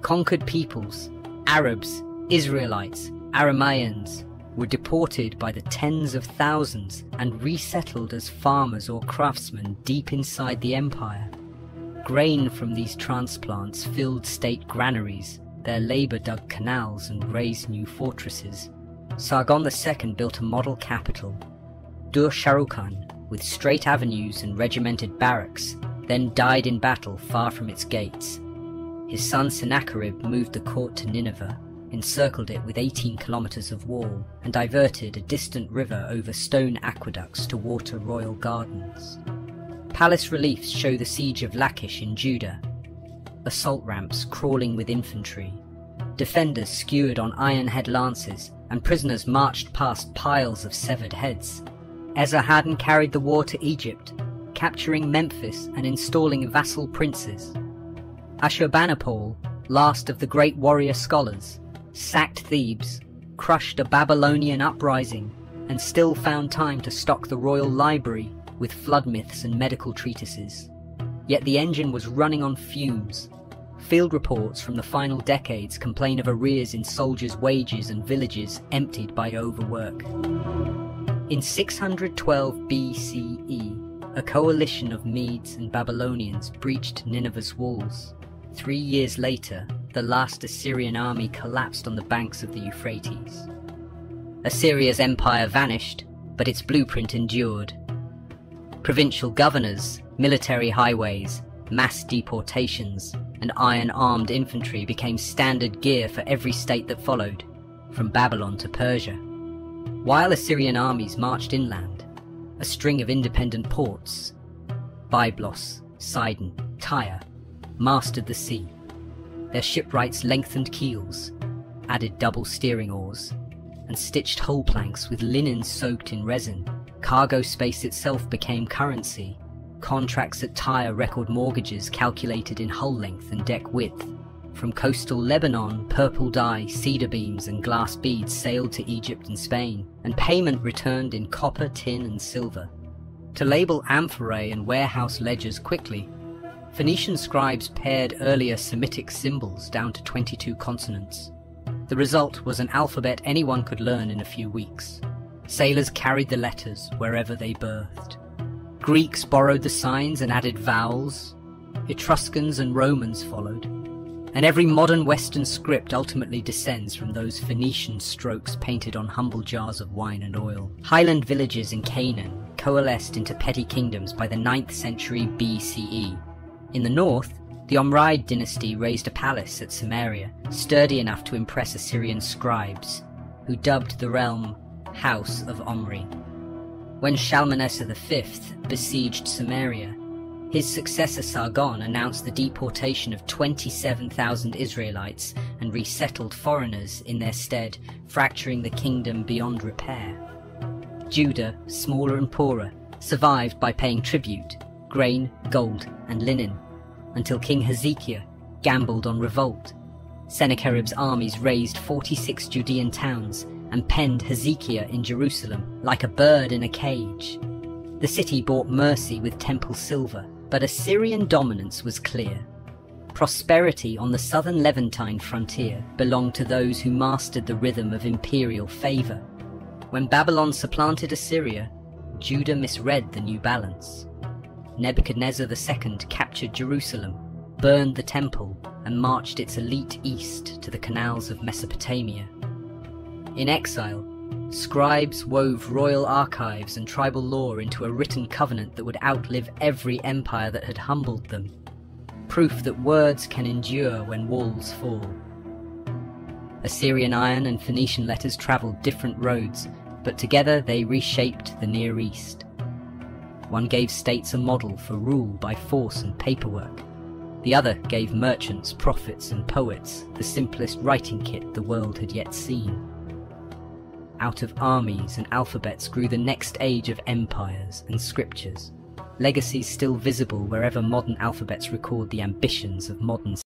Conquered peoples, Arabs, Israelites, Aramaeans, were deported by the tens of thousands and resettled as farmers or craftsmen deep inside the empire. Grain from these transplants filled state granaries, their labor dug canals and raised new fortresses. Sargon II built a model capital, Dur Shahrukh, with straight avenues and regimented barracks then died in battle far from its gates. His son Sennacherib moved the court to Nineveh, encircled it with 18 kilometers of wall, and diverted a distant river over stone aqueducts to water royal gardens. Palace reliefs show the siege of Lachish in Judah, assault ramps crawling with infantry, defenders skewered on iron-head lances, and prisoners marched past piles of severed heads. Esarhaddon carried the war to Egypt, capturing Memphis and installing vassal princes. Ashurbanipal, last of the great warrior scholars, sacked Thebes, crushed a Babylonian uprising, and still found time to stock the royal library with flood myths and medical treatises. Yet the engine was running on fumes. Field reports from the final decades complain of arrears in soldiers' wages and villages emptied by overwork. In 612 BCE, a coalition of Medes and Babylonians breached Nineveh's walls. 3 years later, the last Assyrian army collapsed on the banks of the Euphrates. Assyria's empire vanished, but its blueprint endured. Provincial governors, military highways, mass deportations, and iron-armed infantry became standard gear for every state that followed, from Babylon to Persia. While Assyrian armies marched inland, a string of independent ports, Byblos, Sidon, Tyre, mastered the sea. Their shipwrights lengthened keels, added double steering oars, and stitched hull planks with linen soaked in resin. Cargo space itself became currency. Contracts at Tyre record mortgages calculated in hull length and deck width. From coastal Lebanon, purple dye, cedar beams and glass beads sailed to Egypt and Spain, and payment returned in copper, tin and silver. To label amphorae and warehouse ledgers quickly, Phoenician scribes paired earlier Semitic symbols down to 22 consonants. The result was an alphabet anyone could learn in a few weeks. Sailors carried the letters wherever they berthed. Greeks borrowed the signs and added vowels. Etruscans and Romans followed. And every modern Western script ultimately descends from those Phoenician strokes painted on humble jars of wine and oil. Highland villages in Canaan coalesced into petty kingdoms by the 9th century BCE. In the north, the Omride dynasty raised a palace at Samaria, sturdy enough to impress Assyrian scribes, who dubbed the realm House of Omri. When Shalmaneser V besieged Samaria, his successor Sargon announced the deportation of 27,000 Israelites and resettled foreigners in their stead, fracturing the kingdom beyond repair. Judah, smaller and poorer, survived by paying tribute, grain, gold, and linen, until King Hezekiah gambled on revolt. Sennacherib's armies razed 46 Judean towns and penned Hezekiah in Jerusalem like a bird in a cage. The city bought mercy with temple silver, but Assyrian dominance was clear. Prosperity on the southern Levantine frontier belonged to those who mastered the rhythm of imperial favor. When Babylon supplanted Assyria, Judah misread the new balance. Nebuchadnezzar II captured Jerusalem, burned the temple, and marched its elite east to the canals of Mesopotamia. In exile, scribes wove royal archives and tribal law into a written covenant that would outlive every empire that had humbled them. Proof that words can endure when walls fall. Assyrian iron and Phoenician letters traveled different roads, but together they reshaped the Near East. One gave states a model for rule by force and paperwork. The other gave merchants, prophets, and poets the simplest writing kit the world had yet seen. Out of armies and alphabets grew the next age of empires and scriptures, legacies still visible wherever modern alphabets record the ambitions of modern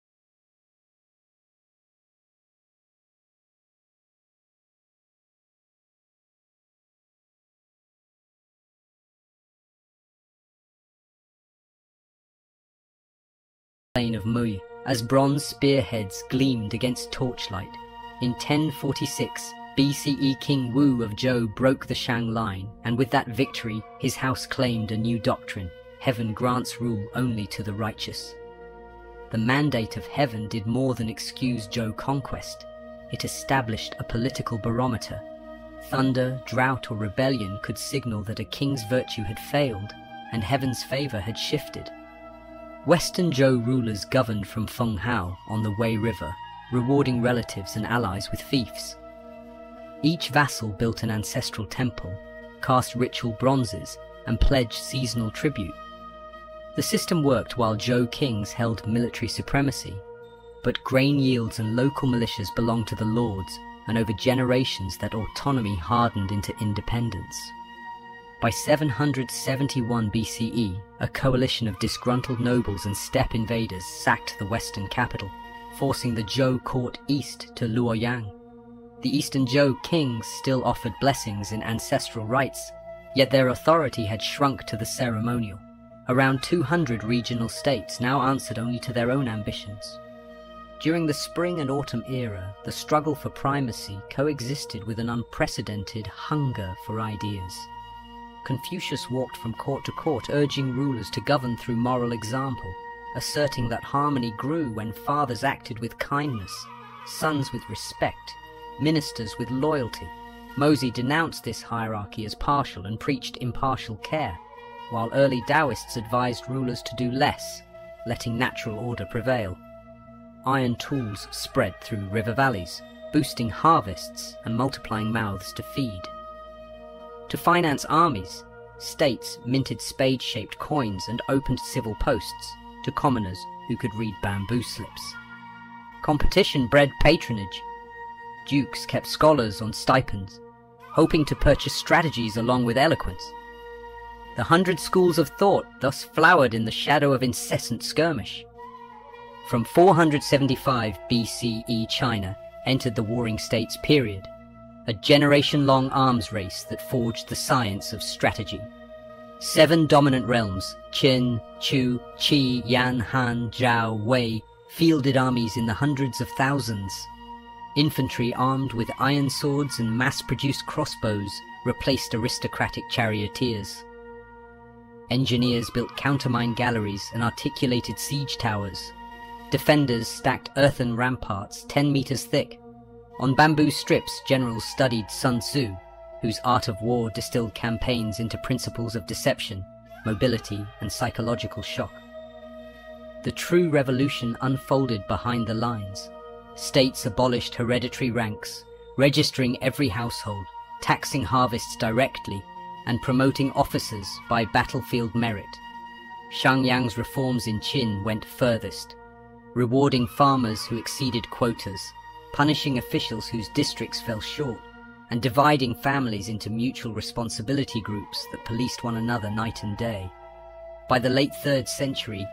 plain of Mui, as bronze spearheads gleamed against torchlight. In 1046, BCE King Wu of Zhou broke the Shang line, and with that victory, his house claimed a new doctrine: heaven grants rule only to the righteous. The mandate of heaven did more than excuse Zhou conquest. It established a political barometer. Thunder, drought, or rebellion could signal that a king's virtue had failed, and heaven's favor had shifted. Western Zhou rulers governed from Fenghao on the Wei River, rewarding relatives and allies with fiefs. Each vassal built an ancestral temple, cast ritual bronzes, and pledged seasonal tribute. The system worked while Zhou kings held military supremacy, but grain yields and local militias belonged to the lords, and over generations that autonomy hardened into independence. By 771 BCE, a coalition of disgruntled nobles and steppe invaders sacked the western capital, forcing the Zhou court east to Luoyang. The eastern Zhou kings still offered blessings in ancestral rites, yet their authority had shrunk to the ceremonial. Around 200 regional states now answered only to their own ambitions. During the spring and autumn era, the struggle for primacy coexisted with an unprecedented hunger for ideas. Confucius walked from court to court, urging rulers to govern through moral example, asserting that harmony grew when fathers acted with kindness, sons with respect, ministers with loyalty. Mozi denounced this hierarchy as partial and preached impartial care, while early Taoists advised rulers to do less, letting natural order prevail. Iron tools spread through river valleys, boosting harvests and multiplying mouths to feed. To finance armies, states minted spade-shaped coins and opened civil posts to commoners who could read bamboo slips. Competition bred patronage. Dukes kept scholars on stipends, hoping to purchase strategies along with eloquence. The 100 schools of thought thus flowered in the shadow of incessant skirmish. From 475 BCE, China entered the Warring States period, a generation-long arms race that forged the science of strategy. 7 dominant realms, Qin, Chu, Qi, Yan, Han, Zhao, Wei, fielded armies in the hundreds of thousands. Infantry armed with iron swords and mass-produced crossbows replaced aristocratic charioteers. Engineers built countermine galleries and articulated siege towers. Defenders stacked earthen ramparts 10 meters thick. On bamboo strips, generals studied Sun Tzu, whose art of war distilled campaigns into principles of deception, mobility, and psychological shock. The true revolution unfolded behind the lines. States abolished hereditary ranks, registering every household, taxing harvests directly, and promoting officers by battlefield merit. Xiangyang's reforms in Qin went furthest, rewarding farmers who exceeded quotas, punishing officials whose districts fell short, and dividing families into mutual responsibility groups that policed one another night and day. By the late 3rd century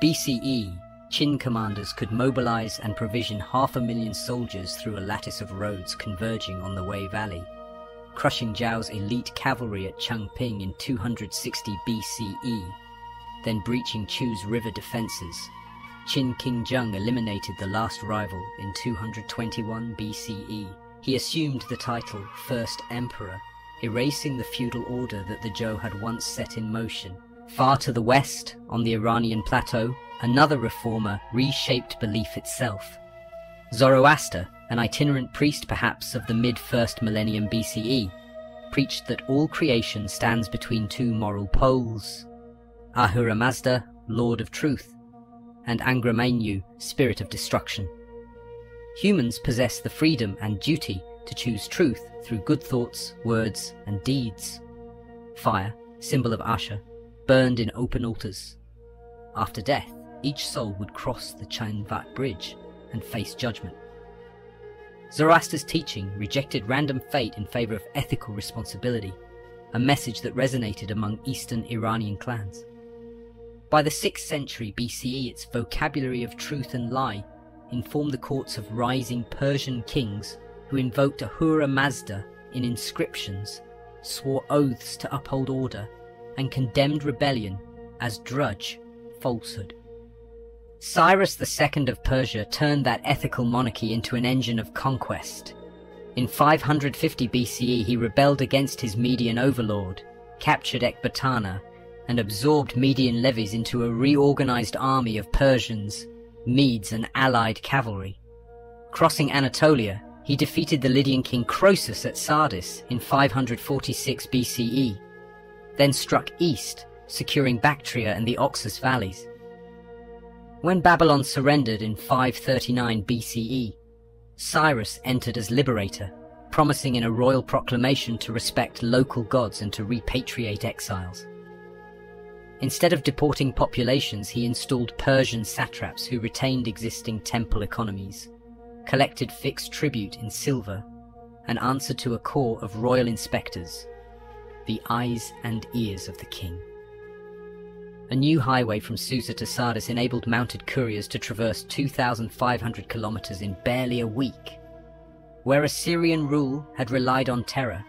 BCE, Qin commanders could mobilize and provision 500,000 soldiers through a lattice of roads converging on the Wei Valley, crushing Zhao's elite cavalry at Chengping in 260 BCE, then breaching Chu's river defenses. Qin King Zheng eliminated the last rival in 221 BCE. He assumed the title First Emperor, erasing the feudal order that the Zhou had once set in motion. Far to the west, on the Iranian plateau, another reformer reshaped belief itself. Zoroaster, an itinerant priest perhaps of the mid-1st millennium BCE, preached that all creation stands between 2 moral poles: Ahura Mazda, Lord of Truth, and Angra Mainyu, Spirit of Destruction. Humans possess the freedom and duty to choose truth through good thoughts, words, and deeds. Fire, symbol of Asha, burned in open altars. After death, each soul would cross the Chainvat Bridge and face judgment. Zoroaster's teaching rejected random fate in favor of ethical responsibility, a message that resonated among Eastern Iranian clans. By the 6th century BCE, its vocabulary of truth and lie informed the courts of rising Persian kings who invoked Ahura Mazda in inscriptions, swore oaths to uphold order, and condemned rebellion as drudge, falsehood. Cyrus II of Persia turned that ethical monarchy into an engine of conquest. In 550 BCE, he rebelled against his Median overlord, captured Ecbatana, and absorbed Median levies into a reorganized army of Persians, Medes, and allied cavalry. Crossing Anatolia, he defeated the Lydian king Croesus at Sardis in 546 BCE, then struck east, securing Bactria and the Oxus valleys. When Babylon surrendered in 539 BCE, Cyrus entered as liberator, promising in a royal proclamation to respect local gods and to repatriate exiles. Instead of deporting populations, he installed Persian satraps who retained existing temple economies, collected fixed tribute in silver, and answered to a corps of royal inspectors, the eyes and ears of the king. A new highway from Susa to Sardis enabled mounted couriers to traverse 2,500 kilometers in barely a week. Where Assyrian rule had relied on terror,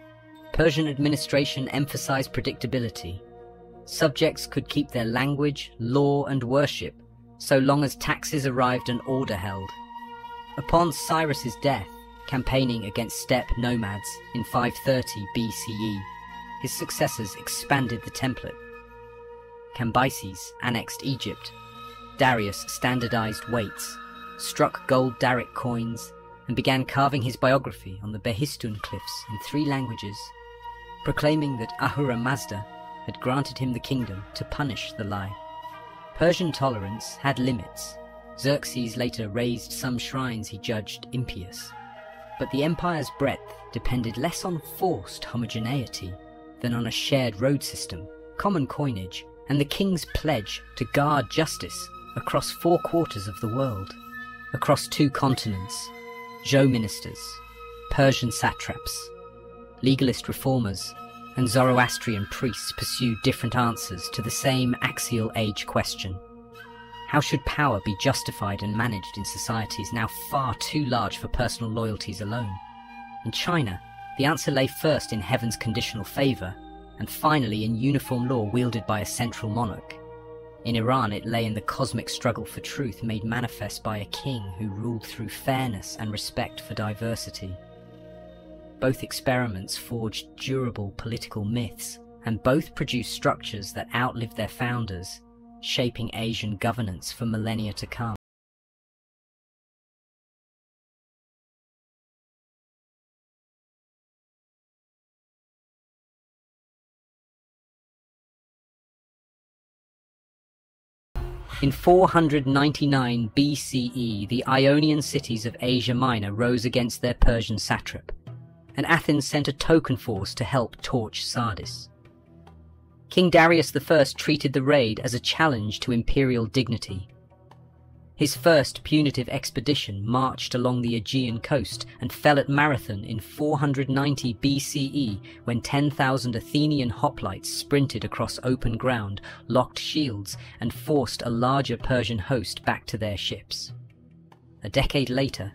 Persian administration emphasized predictability. Subjects could keep their language, law, and worship so long as taxes arrived and order held. Upon Cyrus's death, campaigning against steppe nomads in 530 BCE, his successors expanded the template. Cambyses annexed Egypt. Darius standardized weights, struck gold Daric coins, and began carving his biography on the Behistun cliffs in 3 languages, proclaiming that Ahura Mazda had granted him the kingdom to punish the lie. Persian tolerance had limits. Xerxes later razed some shrines he judged impious. But the empire's breadth depended less on forced homogeneity than on a shared road system, common coinage, and the king's pledge to guard justice across 4 quarters of the world, across 2 continents. Zhou ministers, Persian satraps, legalist reformers, and Zoroastrian priests pursued different answers to the same axial age question. How should power be justified and managed in societies now far too large for personal loyalties alone? In China, the answer lay first in heaven's conditional favor, and finally in uniform law wielded by a central monarch. In Iran, it lay in the cosmic struggle for truth made manifest by a king who ruled through fairness and respect for diversity. Both experiments forged durable political myths, and both produced structures that outlived their founders, shaping Asian governance for millennia to come. In 499 BCE, the Ionian cities of Asia Minor rose against their Persian satrap, and Athens sent a token force to help torch Sardis. King Darius I treated the raid as a challenge to imperial dignity. His first punitive expedition marched along the Aegean coast and fell at Marathon in 490 BCE when 10,000 Athenian hoplites sprinted across open ground, locked shields, and forced a larger Persian host back to their ships. A decade later,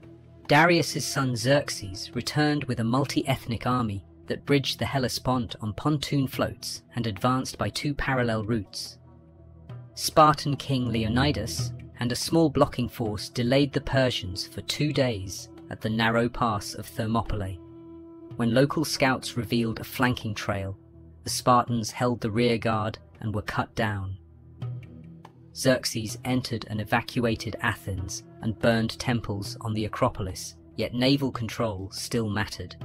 Darius's son Xerxes returned with a multi-ethnic army that bridged the Hellespont on pontoon floats and advanced by 2 parallel routes. Spartan king Leonidas and a small blocking force delayed the Persians for 2 days at the narrow pass of Thermopylae. When local scouts revealed a flanking trail, the Spartans held the rear guard and were cut down. Xerxes entered and evacuated Athens and burned temples on the Acropolis, yet naval control still mattered.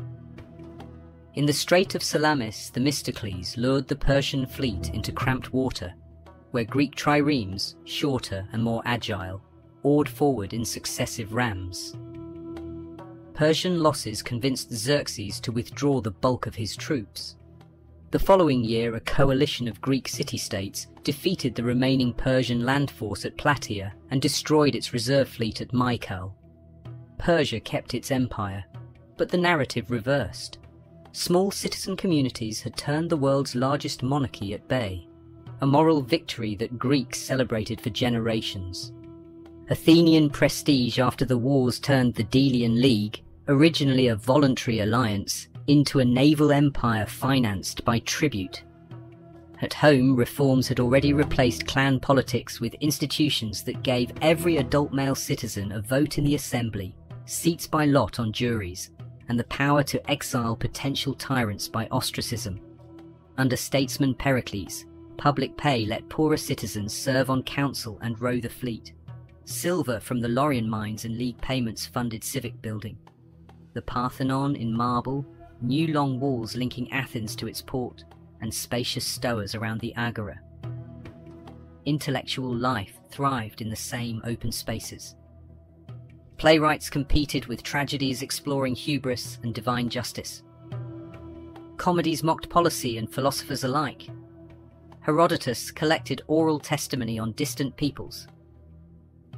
In the Strait of Salamis, Themistocles lured the Persian fleet into cramped water, where Greek triremes, shorter and more agile, oared forward in successive rams. Persian losses convinced Xerxes to withdraw the bulk of his troops. The following year, a coalition of Greek city-states defeated the remaining Persian land force at Plataea and destroyed its reserve fleet at Mycale. Persia kept its empire, but the narrative reversed. Small citizen communities had turned the world's largest monarchy at bay, a moral victory that Greeks celebrated for generations. Athenian prestige after the wars turned the Delian League, originally a voluntary alliance, into a naval empire financed by tribute. At home, reforms had already replaced clan politics with institutions that gave every adult male citizen a vote in the assembly, seats by lot on juries, and the power to exile potential tyrants by ostracism. Under statesman Pericles, public pay let poorer citizens serve on council and row the fleet. Silver from the Laurian mines and league payments funded civic building. The Parthenon in marble, new long walls linking Athens to its port, and spacious stoas around the Agora. intellectual life thrived in the same open spaces. Playwrights competed with tragedies exploring hubris and divine justice. Comedies mocked policy and philosophers alike. Herodotus collected oral testimony on distant peoples,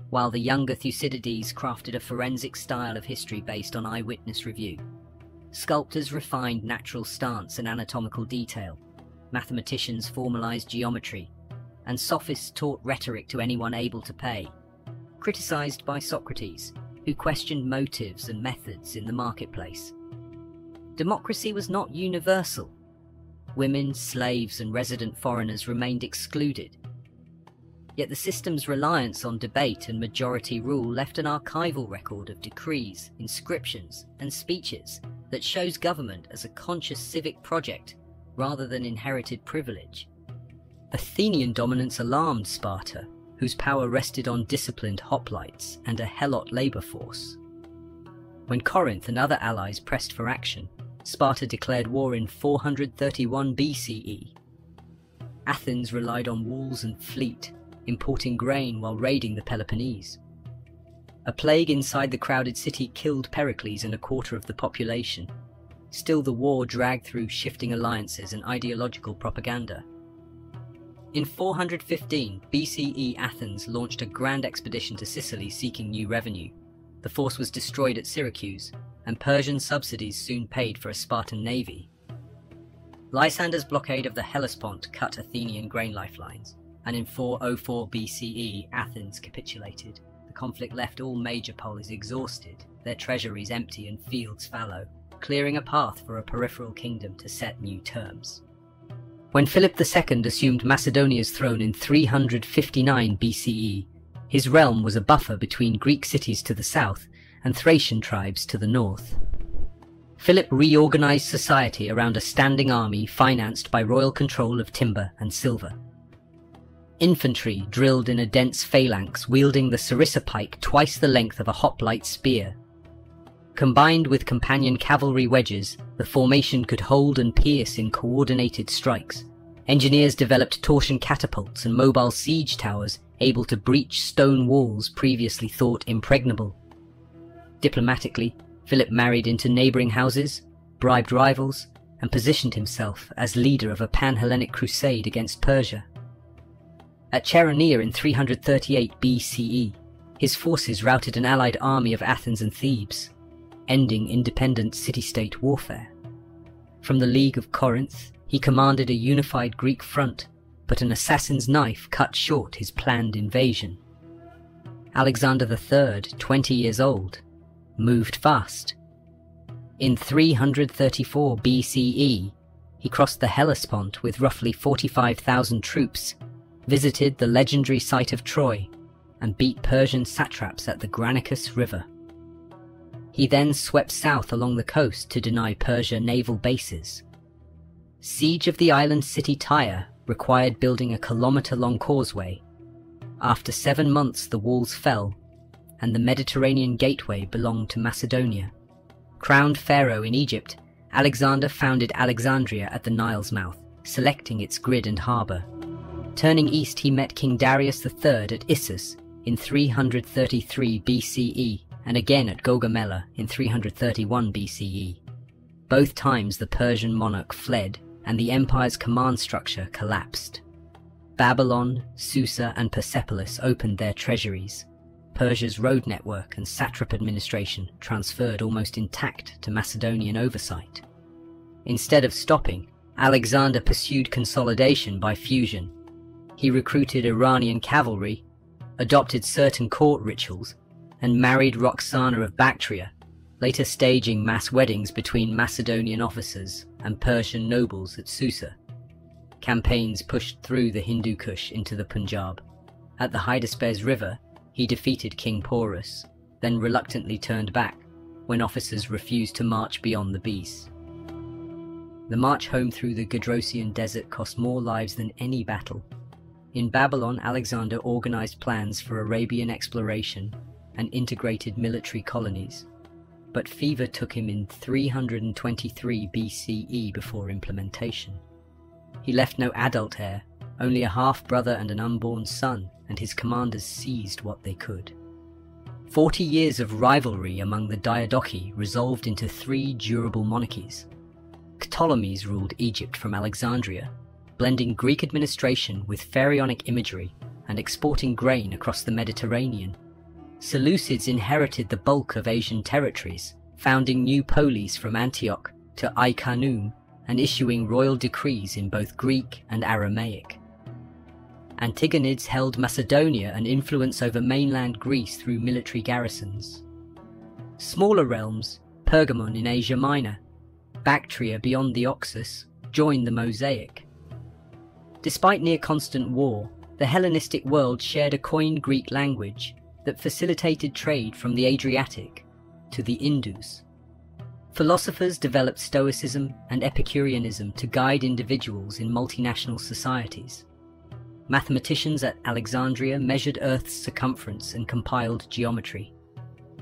while the younger Thucydides crafted a forensic style of history based on eyewitness review. Sculptors refined natural stance and anatomical detail. Mathematicians formalized geometry, and sophists taught rhetoric to anyone able to pay. Criticized by Socrates, who questioned motives and methods in the marketplace. Democracy was not universal. Women, slaves, and resident foreigners remained excluded. Yet the system's reliance on debate and majority rule left an archival record of decrees, inscriptions, and speeches that shows government as a conscious civic project rather than inherited privilege. Athenian dominance alarmed Sparta, whose power rested on disciplined hoplites and a helot labor force. When Corinth and other allies pressed for action, Sparta declared war in 431 BCE. Athens relied on walls and fleet, importing grain while raiding the Peloponnese. A plague inside the crowded city killed Pericles and a quarter of the population. Still, the war dragged through shifting alliances and ideological propaganda. In 415 BCE, Athens launched a grand expedition to Sicily seeking new revenue. The force was destroyed at Syracuse, and Persian subsidies soon paid for a Spartan navy. Lysander's blockade of the Hellespont cut Athenian grain lifelines, and in 404 BCE, Athens capitulated. The conflict left all major polis exhausted, their treasuries empty and fields fallow, clearing a path for a peripheral kingdom to set new terms. When Philip II assumed Macedonia's throne in 359 BCE, his realm was a buffer between Greek cities to the south and Thracian tribes to the north. Philip reorganized society around a standing army financed by royal control of timber and silver. Infantry drilled in a dense phalanx wielding the sarissa pike twice the length of a hoplite spear. Combined with companion cavalry wedges, the formation could hold and pierce in coordinated strikes. Engineers developed torsion catapults and mobile siege towers able to breach stone walls previously thought impregnable. Diplomatically, Philip married into neighboring houses, bribed rivals, and positioned himself as leader of a pan-Hellenic crusade against Persia. At Cheronea in 338 BCE, his forces routed an allied army of Athens and Thebes, ending independent city-state warfare. From the League of Corinth, he commanded a unified Greek front, but an assassin's knife cut short his planned invasion. Alexander III, 20 years old, moved fast. In 334 BCE, he crossed the Hellespont with roughly 45,000 troops, visited the legendary site of Troy, and beat Persian satraps at the Granicus River. He then swept south along the coast to deny Persia naval bases. Siege of the island city Tyre required building a kilometre-long causeway. After 7 months the walls fell, and the Mediterranean gateway belonged to Macedonia. Crowned pharaoh in Egypt, Alexander founded Alexandria at the Nile's mouth, selecting its grid and harbour. Turning east, he met King Darius III at Issus in 333 BCE, and again at Gaugamela in 331 BCE. Both times the Persian monarch fled, and the empire's command structure collapsed. Babylon, Susa, and Persepolis opened their treasuries. Persia's road network and satrap administration transferred almost intact to Macedonian oversight. Instead of stopping, Alexander pursued consolidation by fusion. He recruited Iranian cavalry, adopted certain court rituals, and married Roxana of Bactria, later staging mass weddings between Macedonian officers and Persian nobles at Susa. Campaigns pushed through the Hindu Kush into the Punjab. At the Hydaspes River, he defeated King Porus, then reluctantly turned back when officers refused to march beyond the Beas. The march home through the Gedrosian desert cost more lives than any battle. In Babylon, Alexander organized plans for Arabian exploration and integrated military colonies, but fever took him in 323 BCE before implementation. He left no adult heir, only a half-brother and an unborn son, and his commanders seized what they could. 40 years of rivalry among the Diadochi resolved into 3 durable monarchies. Ptolemies ruled Egypt from Alexandria, blending Greek administration with pharaonic imagery and exporting grain across the Mediterranean. Seleucids inherited the bulk of Asian territories, founding new polis from Antioch to Ai-Khanoum and issuing royal decrees in both Greek and Aramaic. Antigonids held Macedonia and influence over mainland Greece through military garrisons. Smaller realms, Pergamon in Asia Minor, Bactria beyond the Oxus, joined the mosaic. Despite near-constant war, the Hellenistic world shared a coined Greek language that facilitated trade from the Adriatic to the Indus. Philosophers developed Stoicism and Epicureanism to guide individuals in multinational societies. Mathematicians at Alexandria measured Earth's circumference and compiled geometry.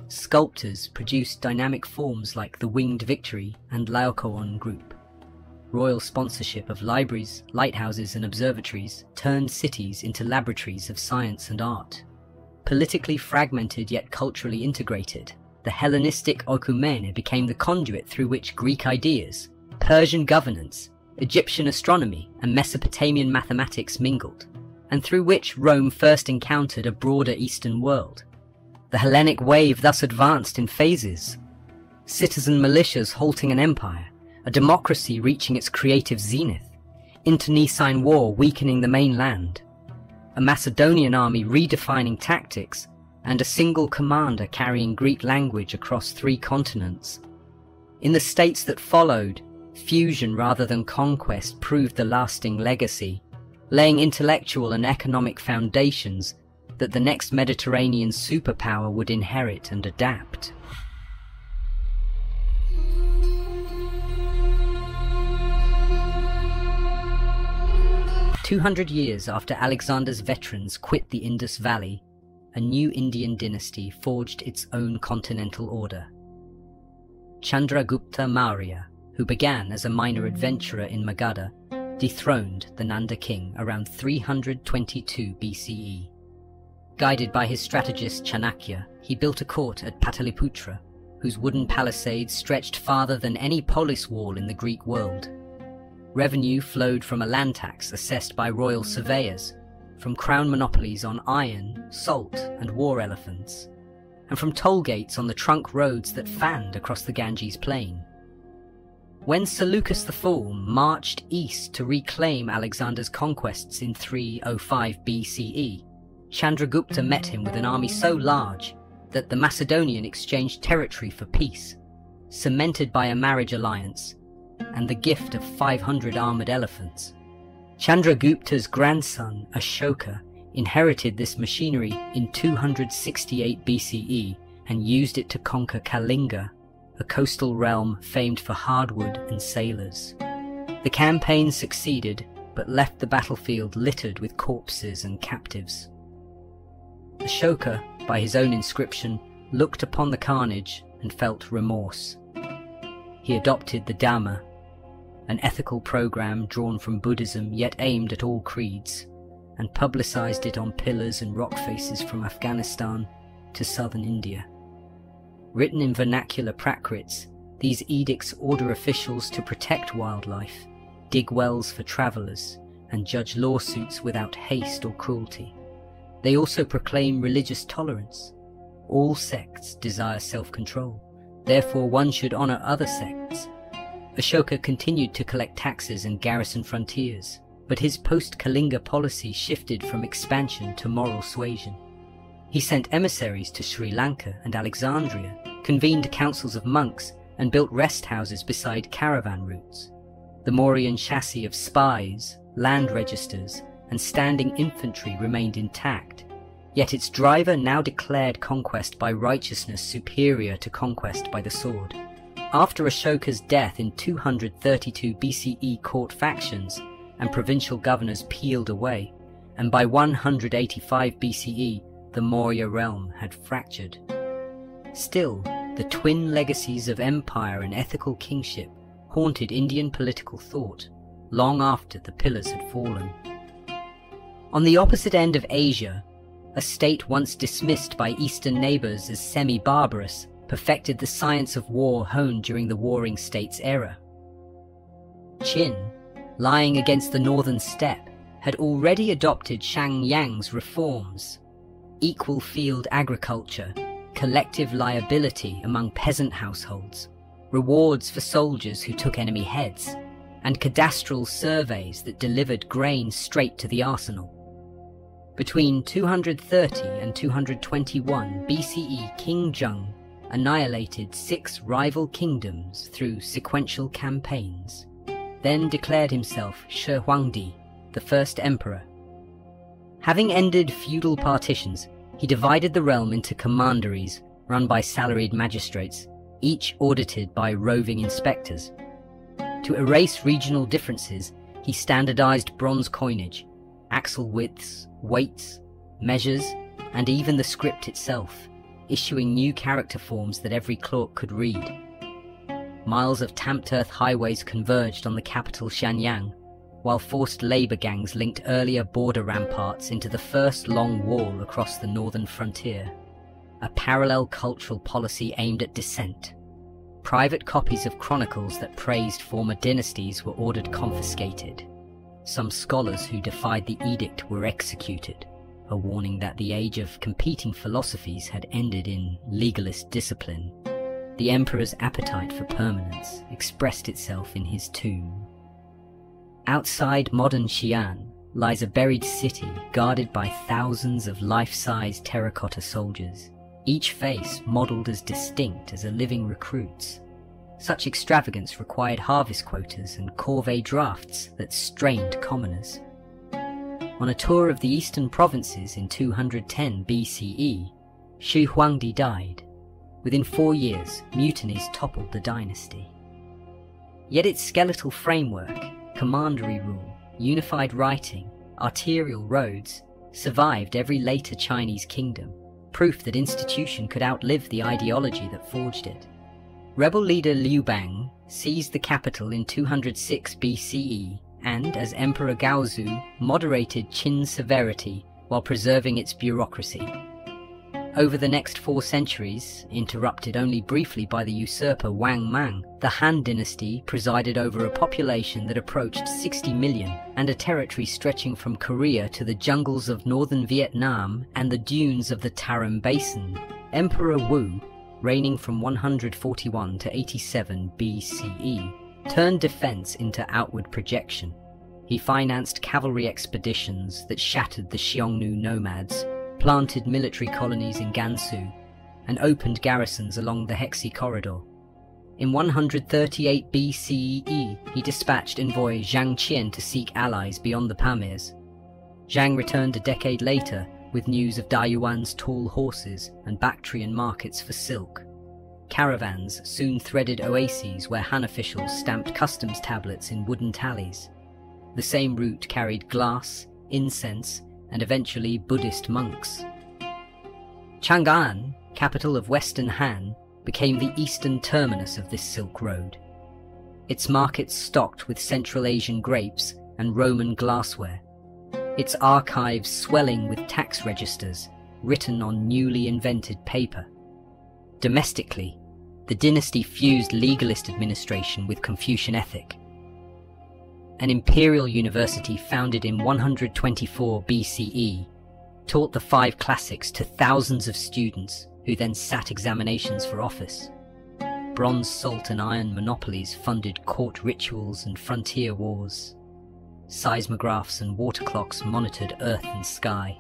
Sculptors produced dynamic forms like the Winged Victory and Laocoon group. Royal sponsorship of libraries, lighthouses and observatories turned cities into laboratories of science and art. Politically fragmented yet culturally integrated, the Hellenistic oikoumene became the conduit through which Greek ideas, Persian governance, Egyptian astronomy and Mesopotamian mathematics mingled, and through which Rome first encountered a broader Eastern world. The Hellenic wave thus advanced in phases: citizen militias halting an empire, a democracy reaching its creative zenith, internecine war weakening the mainland, a Macedonian army redefining tactics, and a single commander carrying Greek language across 3 continents. In the states that followed, fusion rather than conquest proved the lasting legacy, laying intellectual and economic foundations that the next Mediterranean superpower would inherit and adapt. "200 years after Alexander's veterans quit the Indus Valley, a new Indian dynasty forged its own continental order. Chandragupta Maurya, who began as a minor adventurer in Magadha, dethroned the Nanda king around 322 BCE. Guided by his strategist Chanakya, he built a court at Pataliputra, whose wooden palisades stretched farther than any polis wall in the Greek world. Revenue flowed from a land tax assessed by royal surveyors, from crown monopolies on iron, salt, and war elephants, and from toll gates on the trunk roads that fanned across the Ganges plain. When Seleucus IV marched east to reclaim Alexander's conquests in 305 BCE, Chandragupta met him with an army so large that the Macedonian exchanged territory for peace, cemented by a marriage alliance, and the gift of 500 armoured elephants. Chandragupta's grandson, Ashoka, inherited this machinery in 268 BCE and used it to conquer Kalinga, a coastal realm famed for hardwood and sailors. The campaign succeeded, but left the battlefield littered with corpses and captives. Ashoka, by his own inscription, looked upon the carnage and felt remorse. He adopted the Dhamma, an ethical program drawn from Buddhism yet aimed at all creeds, and publicized it on pillars and rock faces from Afghanistan to southern India. Written in vernacular Prakrits, these edicts order officials to protect wildlife, dig wells for travelers, and judge lawsuits without haste or cruelty. They also proclaim religious tolerance. All sects desire self-control, therefore one should honor other sects. Ashoka continued to collect taxes and garrison frontiers, but his post-Kalinga policy shifted from expansion to moral suasion. He sent emissaries to Sri Lanka and Alexandria, convened councils of monks, and built rest houses beside caravan routes. The Mauryan chassis of spies, land registers, and standing infantry remained intact, yet its driver now declared conquest by righteousness superior to conquest by the sword. After Ashoka's death in 232 BCE, court factions and provincial governors peeled away, and by 185 BCE the Maurya realm had fractured. Still, the twin legacies of empire and ethical kingship haunted Indian political thought long after the pillars had fallen. On the opposite end of Asia, a state once dismissed by Eastern neighbors as semi-barbarous perfected the science of war honed during the Warring States era. Qin, lying against the northern steppe, had already adopted Xiangyang's reforms: equal field agriculture, collective liability among peasant households, rewards for soldiers who took enemy heads, and cadastral surveys that delivered grain straight to the arsenal. Between 230 and 221 BCE, King Zheng annihilated 6 rival kingdoms through sequential campaigns, then declared himself Shi Huangdi, the first emperor. Having ended feudal partitions, he divided the realm into commanderies run by salaried magistrates, each audited by roving inspectors. To erase regional differences, he standardized bronze coinage, axle widths, weights, measures, and even the script itself, issuing new character forms that every clerk could read. Miles of tamped earth highways converged on the capital Xianyang, while forced labor gangs linked earlier border ramparts into the first long wall across the northern frontier, a parallel cultural policy aimed at dissent. Private copies of chronicles that praised former dynasties were ordered confiscated. Some scholars who defied the edict were executed, a warning that the age of competing philosophies had ended in legalist discipline. The emperor's appetite for permanence expressed itself in his tomb. Outside modern Xi'an lies a buried city guarded by thousands of life-size terracotta soldiers, each face modelled as distinct as a living recruit's. Such extravagance required harvest quotas and corvée drafts that strained commoners. On a tour of the eastern provinces in 210 BCE, Shi Huangdi died. Within 4 years, mutinies toppled the dynasty. Yet its skeletal framework, commandery rule, unified writing, arterial roads, survived every later Chinese kingdom, proof that institution could outlive the ideology that forged it. Rebel leader Liu Bang seized the capital in 206 BCE and, as Emperor Gaozu, moderated Qin's severity while preserving its bureaucracy. Over the next 4 centuries, interrupted only briefly by the usurper Wang Mang, the Han dynasty presided over a population that approached 60 million and a territory stretching from Korea to the jungles of northern Vietnam and the dunes of the Tarim Basin. Emperor Wu, reigning from 141 to 87 BCE, turned defense into outward projection. He financed cavalry expeditions that shattered the Xiongnu nomads, planted military colonies in Gansu, and opened garrisons along the Hexi corridor. In 138 BCE, he dispatched envoy Zhang Qian to seek allies beyond the Pamirs. Zhang returned a decade later with news of Dayuan's tall horses and Bactrian markets for silk. Caravans soon threaded oases where Han officials stamped customs tablets in wooden tallies. The same route carried glass, incense, and eventually Buddhist monks. Chang'an, capital of Western Han, became the eastern terminus of this Silk Road. Its markets stocked with Central Asian grapes and Roman glassware, its archives swelling with tax registers written on newly invented paper. Domestically, the dynasty fused legalist administration with Confucian ethic. An imperial university founded in 124 BCE taught the 5 classics to thousands of students who then sat examinations for office. Bronze, salt and iron monopolies funded court rituals and frontier wars. Seismographs and water clocks monitored earth and sky.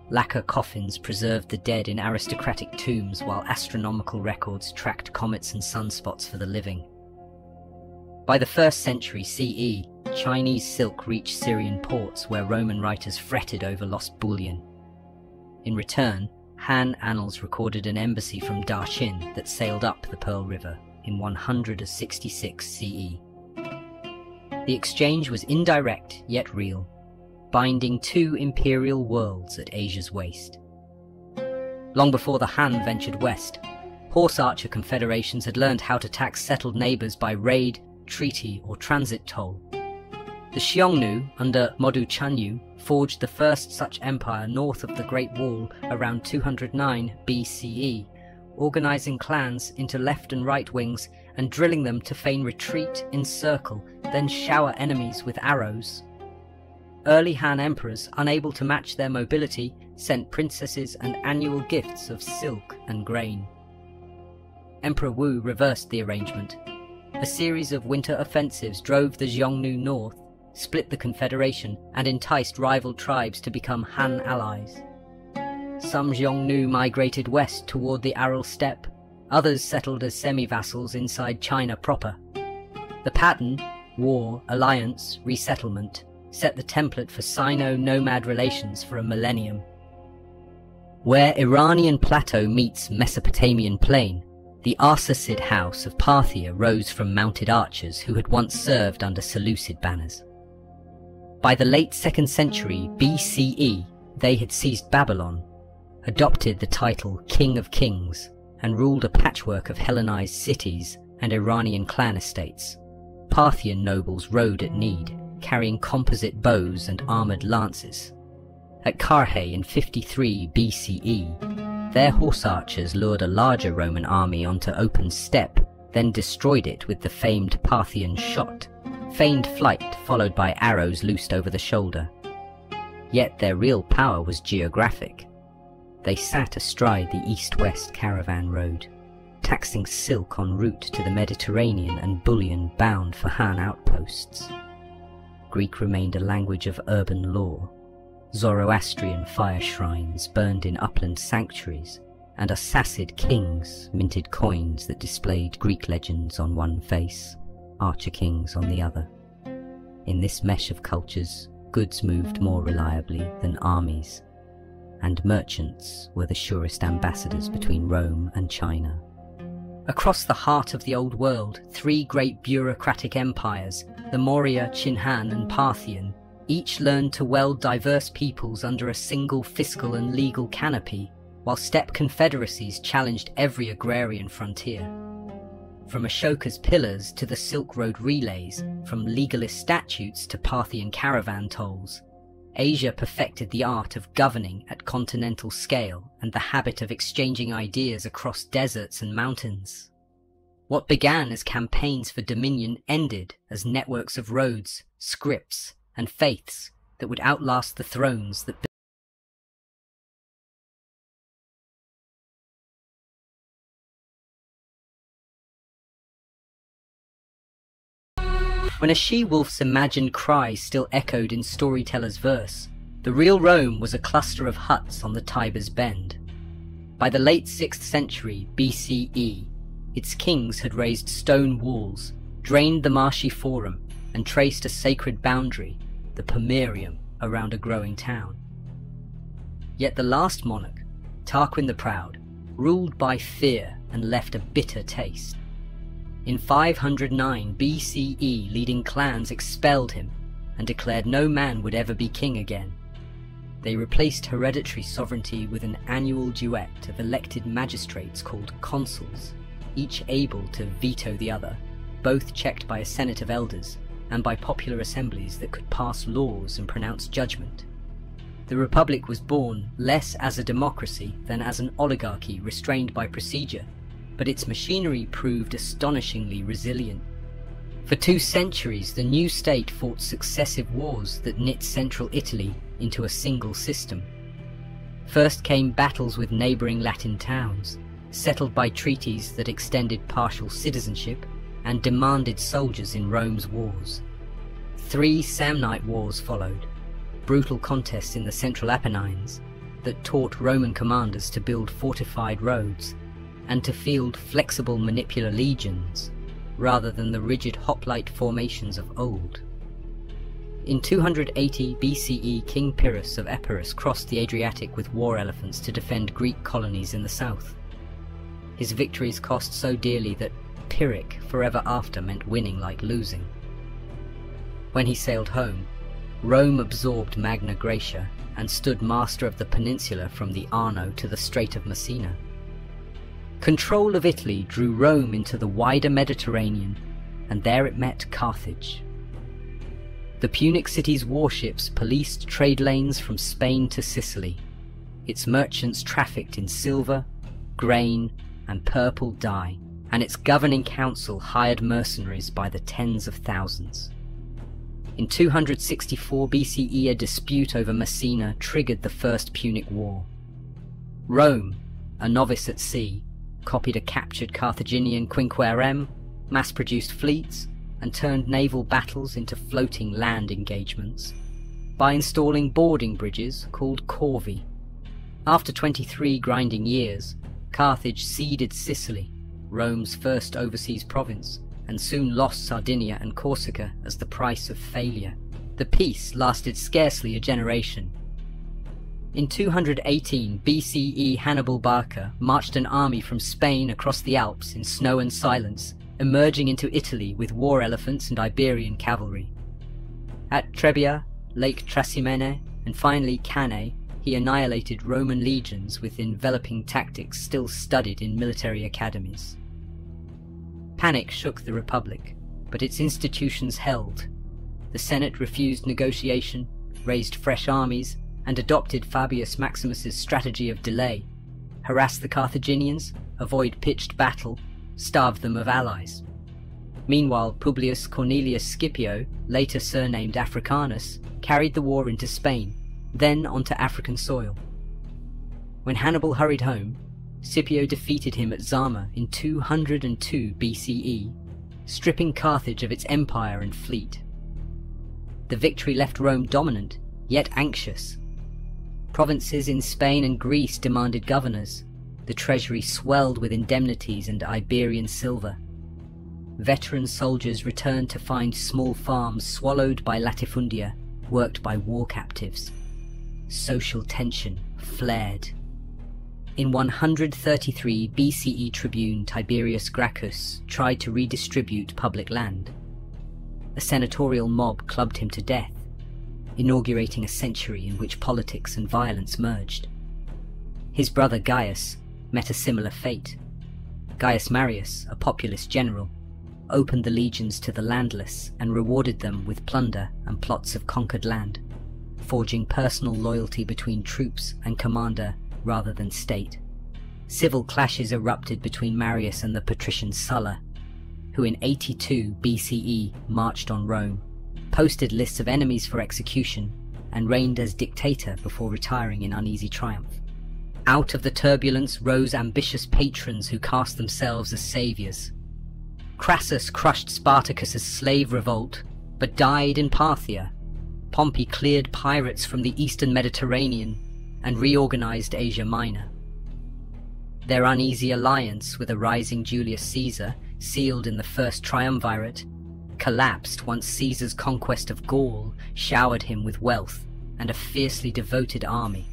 Lacquer coffins preserved the dead in aristocratic tombs while astronomical records tracked comets and sunspots for the living. By the 1st century CE, Chinese silk reached Syrian ports where Roman writers fretted over lost bullion. In return, Han annals recorded an embassy from Daxin that sailed up the Pearl River in 166 CE. The exchange was indirect yet real, binding 2 imperial worlds at Asia's waist. Long before the Han ventured west, horse archer confederations had learned how to tax settled neighbors by raid, treaty, or transit toll. The Xiongnu, under Modu Chanyu, forged the first such empire north of the Great Wall around 209 BCE, organizing clans into left and right wings and drilling them to feign retreat, encircle, then shower enemies with arrows. Early Han emperors, unable to match their mobility, sent princesses and annual gifts of silk and grain. Emperor Wu reversed the arrangement. A series of winter offensives drove the Xiongnu north, split the confederation, and enticed rival tribes to become Han allies. Some Xiongnu migrated west toward the Aral steppe, others settled as semi-vassals inside China proper. The pattern, war, alliance, resettlement, set the template for Sino-nomad relations for a millennium. Where Iranian plateau meets Mesopotamian plain, the Arsacid house of Parthia rose from mounted archers who had once served under Seleucid banners. By the late 2nd century BCE, they had seized Babylon, adopted the title King of Kings, and ruled a patchwork of Hellenized cities and Iranian clan estates. Parthian nobles rode at need, carrying composite bows and armoured lances. At Carrhae in 53 BCE, their horse archers lured a larger Roman army onto open steppe, then destroyed it with the famed Parthian shot, feigned flight followed by arrows loosed over the shoulder. Yet their real power was geographic. They sat astride the east-west caravan road, taxing silk en route to the Mediterranean and bullion bound for Han outposts. Greek remained a language of urban lore. Zoroastrian fire shrines burned in upland sanctuaries, and Assassid kings minted coins that displayed Greek legends on one face, archer kings on the other. In this mesh of cultures, goods moved more reliably than armies, and merchants were the surest ambassadors between Rome and China. Across the heart of the Old World, three great bureaucratic empires, the Maurya, Chinhan and Parthian, each learned to weld diverse peoples under a single fiscal and legal canopy, while steppe confederacies challenged every agrarian frontier. From Ashoka's pillars to the Silk Road relays, from legalist statutes to Parthian caravan tolls, Asia perfected the art of governing at continental scale and the habit of exchanging ideas across deserts and mountains. What began as campaigns for dominion ended as networks of roads, scripts, and faiths that would outlast the thrones that When a she-wolf's imagined cry still echoed in storyteller's verse, the real Rome was a cluster of huts on the Tiber's bend. By the late 6th century BCE, its kings had raised stone walls, drained the marshy forum, and traced a sacred boundary, the Pomerium, around a growing town. Yet the last monarch, Tarquin the Proud, ruled by fear and left a bitter taste. In 509 BCE, leading clans expelled him and declared no man would ever be king again. They replaced hereditary sovereignty with an annual duet of elected magistrates called consuls, each able to veto the other, both checked by a senate of elders and by popular assemblies that could pass laws and pronounce judgment. The Republic was born less as a democracy than as an oligarchy restrained by procedure, but its machinery proved astonishingly resilient. For 2 centuries, the new state fought successive wars that knit central Italy into a single system. First came battles with neighbouring Latin towns, settled by treaties that extended partial citizenship and demanded soldiers in Rome's wars. 3 Samnite wars followed, brutal contests in the central Apennines that taught Roman commanders to build fortified roads and to field flexible manipular legions, rather than the rigid hoplite formations of old. In 280 BCE, King Pyrrhus of Epirus crossed the Adriatic with war elephants to defend Greek colonies in the south. His victories cost so dearly that Pyrrhic forever after meant winning like losing. When he sailed home, Rome absorbed Magna Graecia and stood master of the peninsula from the Arno to the Strait of Messina. Control of Italy drew Rome into the wider Mediterranean, and there it met Carthage. The Punic city's warships policed trade lanes from Spain to Sicily. Its merchants trafficked in silver, grain, and purple dye, and its governing council hired mercenaries by the tens of thousands. In 264 BCE, a dispute over Messina triggered the First Punic War. Rome, a novice at sea, copied a captured Carthaginian quinquereme, mass-produced fleets, and turned naval battles into floating land engagements by installing boarding bridges called corvi. After 23 grinding years, Carthage ceded Sicily, Rome's first overseas province, and soon lost Sardinia and Corsica as the price of failure. The peace lasted scarcely a generation. In 218 BCE, Hannibal Barca marched an army from Spain across the Alps in snow and silence, emerging into Italy with war elephants and Iberian cavalry. At Trebia, Lake Trasimene, and finally Cannae, he annihilated Roman legions with enveloping tactics still studied in military academies. Panic shook the Republic, but its institutions held. The Senate refused negotiation, raised fresh armies, and adopted Fabius Maximus's strategy of delay: harass the Carthaginians, avoid pitched battle, starve them of allies. Meanwhile, Publius Cornelius Scipio, later surnamed Africanus, carried the war into Spain, then onto African soil. When Hannibal hurried home, Scipio defeated him at Zama in 202 BCE, stripping Carthage of its empire and fleet. The victory left Rome dominant, yet anxious. Provinces in Spain and Greece demanded governors. The treasury swelled with indemnities and Iberian silver. Veteran soldiers returned to find small farms swallowed by latifundia, worked by war captives. Social tension flared. In 133 BCE, tribune Tiberius Gracchus tried to redistribute public land. A senatorial mob clubbed him to death, inaugurating a century in which politics and violence merged. His brother Gaius met a similar fate. Gaius Marius, a populist general, opened the legions to the landless and rewarded them with plunder and plots of conquered land, forging personal loyalty between troops and commander rather than state. Civil clashes erupted between Marius and the patrician Sulla, who in 82 BCE marched on Rome, posted lists of enemies for execution, and reigned as dictator before retiring in uneasy triumph. Out of the turbulence rose ambitious patrons who cast themselves as saviors. Crassus crushed Spartacus's slave revolt, but died in Parthia. Pompey cleared pirates from the eastern Mediterranean and reorganized Asia Minor. Their uneasy alliance with a rising Julius Caesar, sealed in the first triumvirate, collapsed once Caesar's conquest of Gaul showered him with wealth and a fiercely devoted army.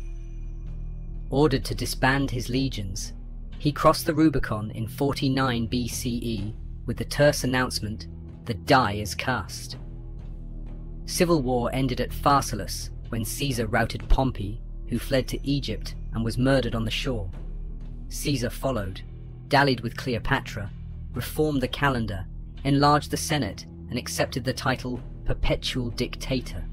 Ordered to disband his legions, he crossed the Rubicon in 49 BCE with the terse announcement, "The die is cast." Civil war ended at Pharsalus when Caesar routed Pompey, who fled to Egypt and was murdered on the shore. Caesar followed, dallied with Cleopatra, reformed the calendar, enlarged the Senate, and accepted the title Perpetual Dictator.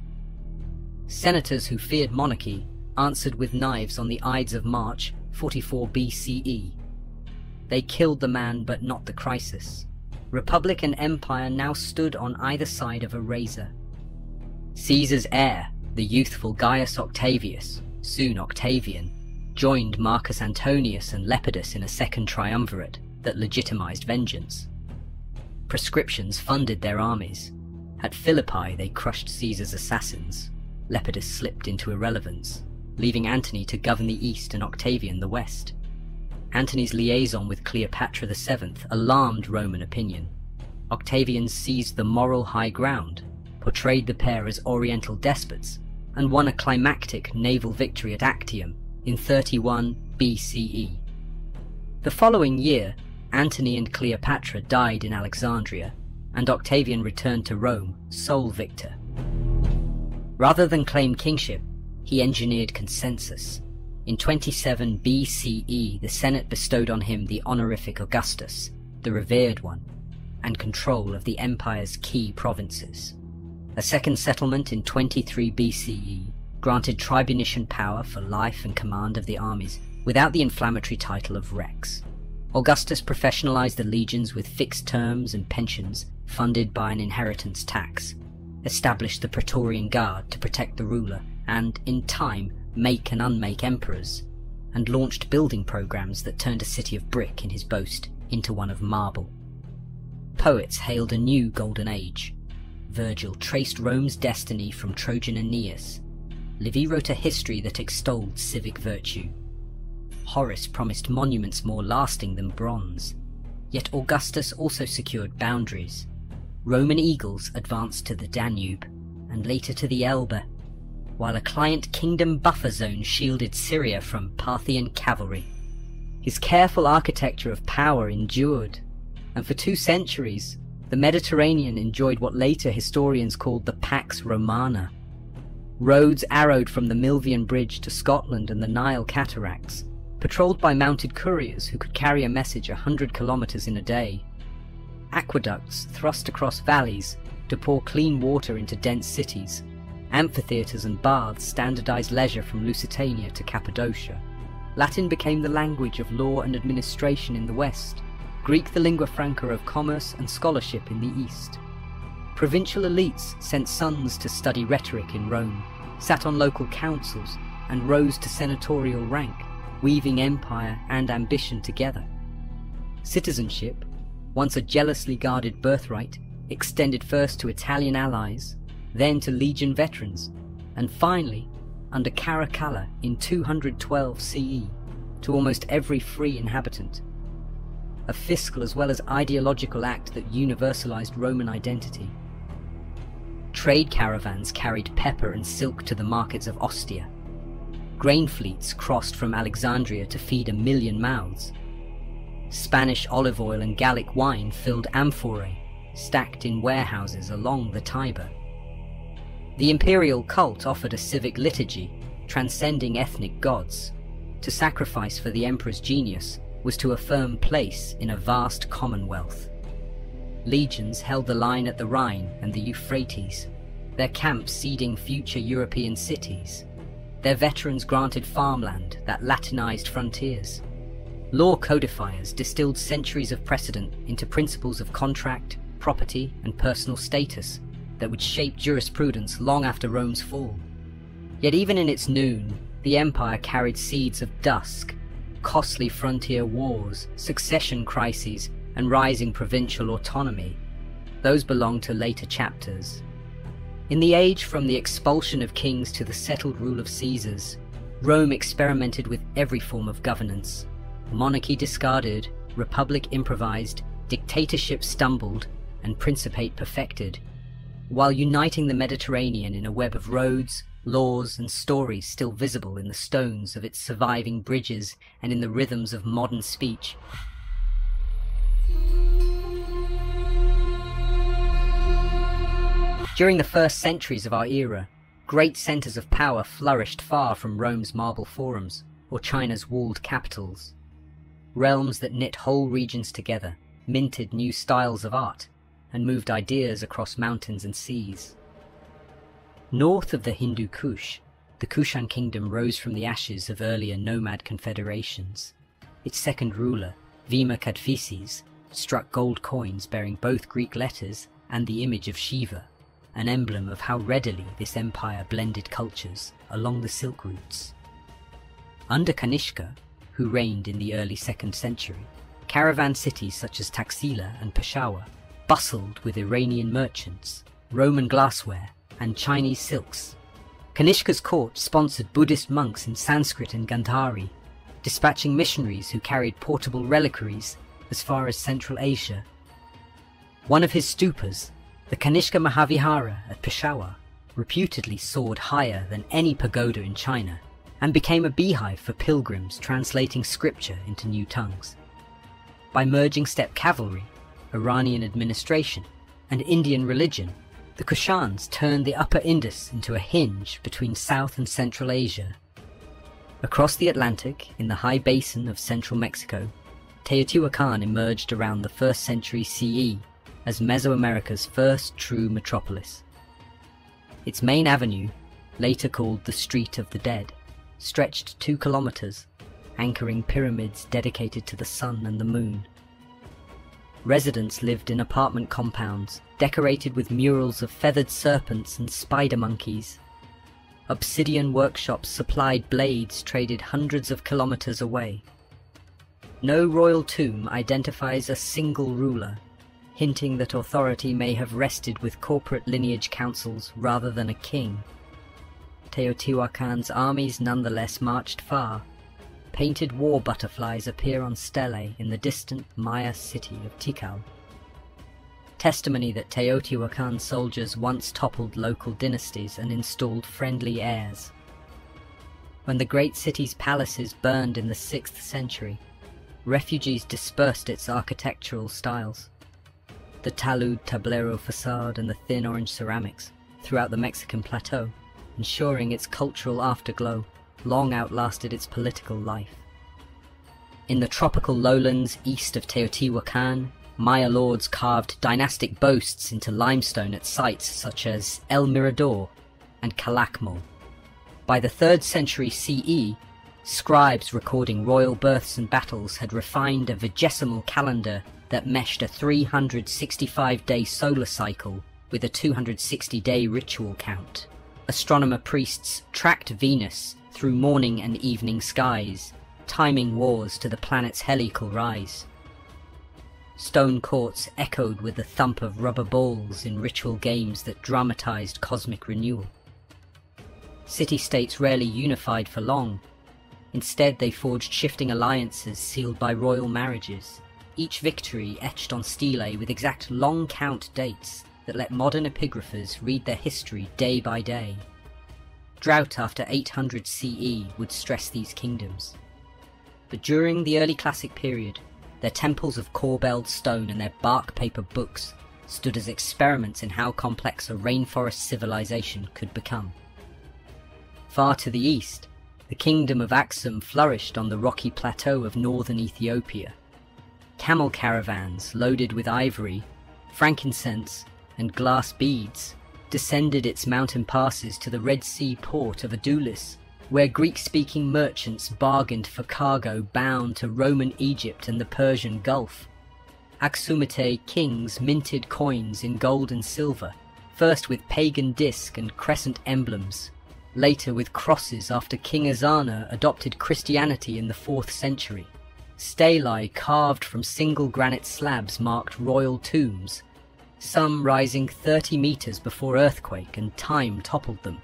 Senators who feared monarchy answered with knives on the Ides of March, 44 BCE. They killed the man but not the crisis. Republic and empire now stood on either side of a razor. Caesar's heir, the youthful Gaius Octavius, soon Octavian, joined Marcus Antonius and Lepidus in a second triumvirate that legitimized vengeance. Proscriptions funded their armies. At Philippi they crushed Caesar's assassins. Lepidus slipped into irrelevance, leaving Antony to govern the east and Octavian the west. Antony's liaison with Cleopatra VII alarmed Roman opinion. Octavian seized the moral high ground, portrayed the pair as oriental despots, and won a climactic naval victory at Actium in 31 BCE. The following year, Antony and Cleopatra died in Alexandria, and Octavian returned to Rome, sole victor. Rather than claim kingship, he engineered consensus. In 27 BCE, the Senate bestowed on him the honorific Augustus, the revered one, and control of the empire's key provinces. A second settlement in 23 BCE granted tribunician power for life and command of the armies without the inflammatory title of Rex. Augustus professionalized the legions with fixed terms and pensions funded by an inheritance tax, established the Praetorian Guard to protect the ruler and, in time, make and unmake emperors, and launched building programs that turned a city of brick in his boast into one of marble. Poets hailed a new golden age. Virgil traced Rome's destiny from Trojan Aeneas. Livy wrote a history that extolled civic virtue. Horace promised monuments more lasting than bronze. Yet Augustus also secured boundaries. Roman eagles advanced to the Danube, and later to the Elbe, while a client kingdom buffer zone shielded Syria from Parthian cavalry. His careful architecture of power endured, and for 2 centuries, the Mediterranean enjoyed what later historians called the Pax Romana. Roads arrowed from the Milvian Bridge to Scotland and the Nile cataracts, patrolled by mounted couriers who could carry a message 100 kilometers in a day. Aqueducts thrust across valleys to pour clean water into dense cities. Amphitheatres and baths standardized leisure from Lusitania to Cappadocia. Latin became the language of law and administration in the West, Greek the lingua franca of commerce and scholarship in the East. Provincial elites sent sons to study rhetoric in Rome, sat on local councils, and rose to senatorial rank, weaving empire and ambition together. Citizenship, once a jealously guarded birthright, extended first to Italian allies, then to legion veterans, and finally, under Caracalla in 212 CE, to almost every free inhabitant. A fiscal as well as ideological act that universalized Roman identity. Trade caravans carried pepper and silk to the markets of Ostia. Grain fleets crossed from Alexandria to feed 1 million mouths. Spanish olive oil and Gallic wine filled amphorae, stacked in warehouses along the Tiber. The imperial cult offered a civic liturgy, transcending ethnic gods. To sacrifice for the emperor's genius was to affirm place in a vast commonwealth. Legions held the line at the Rhine and the Euphrates, their camps seeding future European cities. Their veterans granted farmland that Latinized frontiers. Law codifiers distilled centuries of precedent into principles of contract, property, and personal status that would shape jurisprudence long after Rome's fall. Yet even in its noon, the empire carried seeds of dusk, costly frontier wars, succession crises, and rising provincial autonomy. Those belonged to later chapters. In the age from the expulsion of kings to the settled rule of Caesars, Rome experimented with every form of governance. Monarchy discarded, republic improvised, dictatorship stumbled, and principate perfected, while uniting the Mediterranean in a web of roads, laws, and stories still visible in the stones of its surviving bridges and in the rhythms of modern speech. During the first centuries of our era, great centers of power flourished far from Rome's marble forums or China's walled capitals. Realms that knit whole regions together, minted new styles of art, and moved ideas across mountains and seas. North of the Hindu Kush, the Kushan kingdom rose from the ashes of earlier nomad confederations. Its second ruler, Vima Kadphises, struck gold coins bearing both Greek letters and the image of Shiva, an emblem of how readily this empire blended cultures along the Silk routes. Under Kanishka, who reigned in the early 2nd century, caravan cities such as Taxila and Peshawar bustled with Iranian merchants, Roman glassware, and Chinese silks. Kanishka's court sponsored Buddhist monks in Sanskrit and Gandhari, dispatching missionaries who carried portable reliquaries as far as Central Asia. One of his stupas, the Kanishka Mahavihara at Peshawar, reputedly soared higher than any pagoda in China and became a beehive for pilgrims translating scripture into new tongues. By merging steppe cavalry, Iranian administration, and Indian religion, the Kushans turned the Upper Indus into a hinge between South and Central Asia. Across the Atlantic, in the high basin of central Mexico, Teotihuacan emerged around the 1st century CE as Mesoamerica's first true metropolis. Its main avenue, later called the Street of the Dead, stretched 2 kilometers, anchoring pyramids dedicated to the sun and the moon. Residents lived in apartment compounds, decorated with murals of feathered serpents and spider monkeys. Obsidian workshops supplied blades traded hundreds of kilometers away. No royal tomb identifies a single ruler, hinting that authority may have rested with corporate lineage councils rather than a king. Teotihuacan's armies nonetheless marched far. Painted war butterflies appear on stelae in the distant Maya city of Tikal. Testimony that Teotihuacan soldiers once toppled local dynasties and installed friendly heirs. When the great city's palaces burned in the 6th century, refugees dispersed its architectural styles. The talud tablero facade and the thin orange ceramics throughout the Mexican plateau, ensuring its cultural afterglow long outlasted its political life. In the tropical lowlands east of Teotihuacan, Maya lords carved dynastic boasts into limestone at sites such as El Mirador and Calakmul. By the 3rd century CE, scribes recording royal births and battles had refined a vigesimal calendar that meshed a 365-day solar cycle with a 260-day ritual count. Astronomer priests tracked Venus through morning and evening skies, timing wars to the planet's heliacal rise. Stone courts echoed with the thump of rubber balls in ritual games that dramatized cosmic renewal. City-states rarely unified for long. Instead, they forged shifting alliances sealed by royal marriages, each victory etched on stelae with exact long-count dates that let modern epigraphers read their history day by day. Drought after 800 CE would stress these kingdoms. But during the early classic period, their temples of corbelled stone and their bark paper books stood as experiments in how complex a rainforest civilization could become. Far to the east, the kingdom of Aksum flourished on the rocky plateau of northern Ethiopia. Camel caravans loaded with ivory, frankincense, and glass beads descended its mountain passes to the Red Sea port of Adulis, where Greek-speaking merchants bargained for cargo bound to Roman Egypt and the Persian Gulf. Aksumite kings minted coins in gold and silver, first with pagan disc and crescent emblems, later with crosses after King Ezana adopted Christianity in the 4th century. Stelae carved from single granite slabs marked royal tombs, some rising 30 meters before earthquake and time toppled them.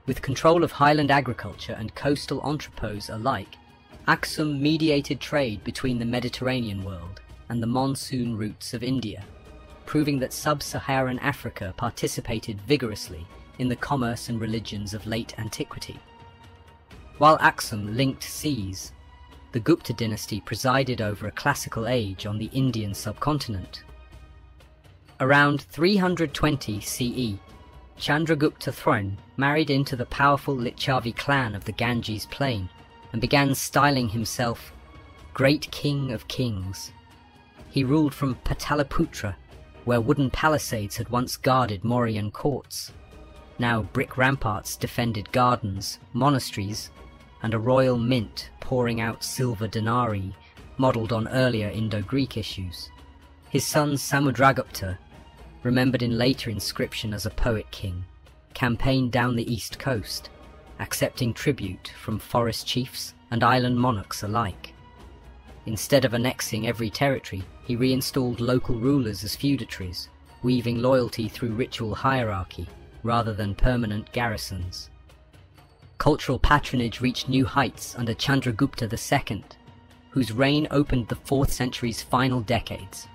With control of highland agriculture and coastal entrepôts alike, Aksum mediated trade between the Mediterranean world and the monsoon routes of India, proving that sub-Saharan Africa participated vigorously in the commerce and religions of late antiquity. While Aksum linked seas, the Gupta dynasty presided over a classical age on the Indian subcontinent. Around 320 CE, Chandragupta III married into the powerful Licchavi clan of the Ganges plain and began styling himself Great King of Kings. He ruled from Pataliputra, where wooden palisades had once guarded Mauryan courts. Now brick ramparts defended gardens, monasteries, and a royal mint pouring out silver denarii, modelled on earlier Indo-Greek issues. His son Samudragupta, remembered in later inscription as a poet king, campaigned down the east coast, accepting tribute from forest chiefs and island monarchs alike. Instead of annexing every territory, he reinstalled local rulers as feudatories, weaving loyalty through ritual hierarchy rather than permanent garrisons. Cultural patronage reached new heights under Chandragupta II, whose reign opened the 4th century's final decades.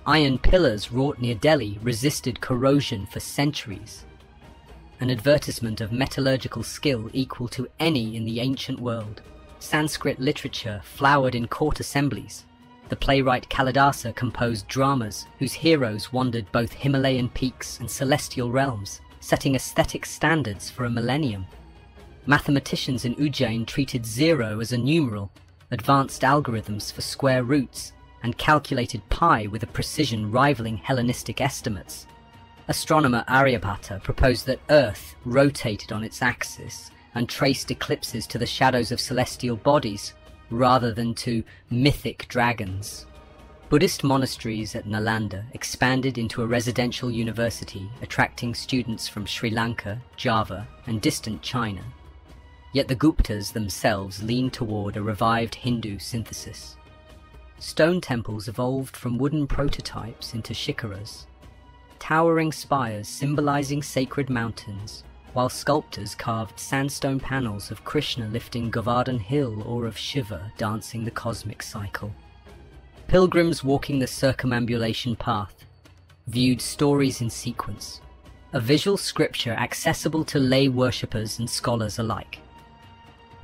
Iron pillars wrought near Delhi resisted corrosion for centuries, an advertisement of metallurgical skill equal to any in the ancient world. Sanskrit literature flowered in court assemblies. The playwright Kalidasa composed dramas whose heroes wandered both Himalayan peaks and celestial realms, setting aesthetic standards for a millennium. Mathematicians in Ujjain treated 0 as a numeral, advanced algorithms for square roots, and calculated pi with a precision rivaling Hellenistic estimates. Astronomer Aryabhata proposed that Earth rotated on its axis and traced eclipses to the shadows of celestial bodies rather than to mythic dragons. Buddhist monasteries at Nalanda expanded into a residential university, attracting students from Sri Lanka, Java, and distant China. Yet the Guptas themselves leaned toward a revived Hindu synthesis. Stone temples evolved from wooden prototypes into shikaras, towering spires symbolizing sacred mountains, while sculptors carved sandstone panels of Krishna lifting Govardhan Hill or of Shiva dancing the cosmic cycle. Pilgrims walking the circumambulation path viewed stories in sequence, a visual scripture accessible to lay worshippers and scholars alike.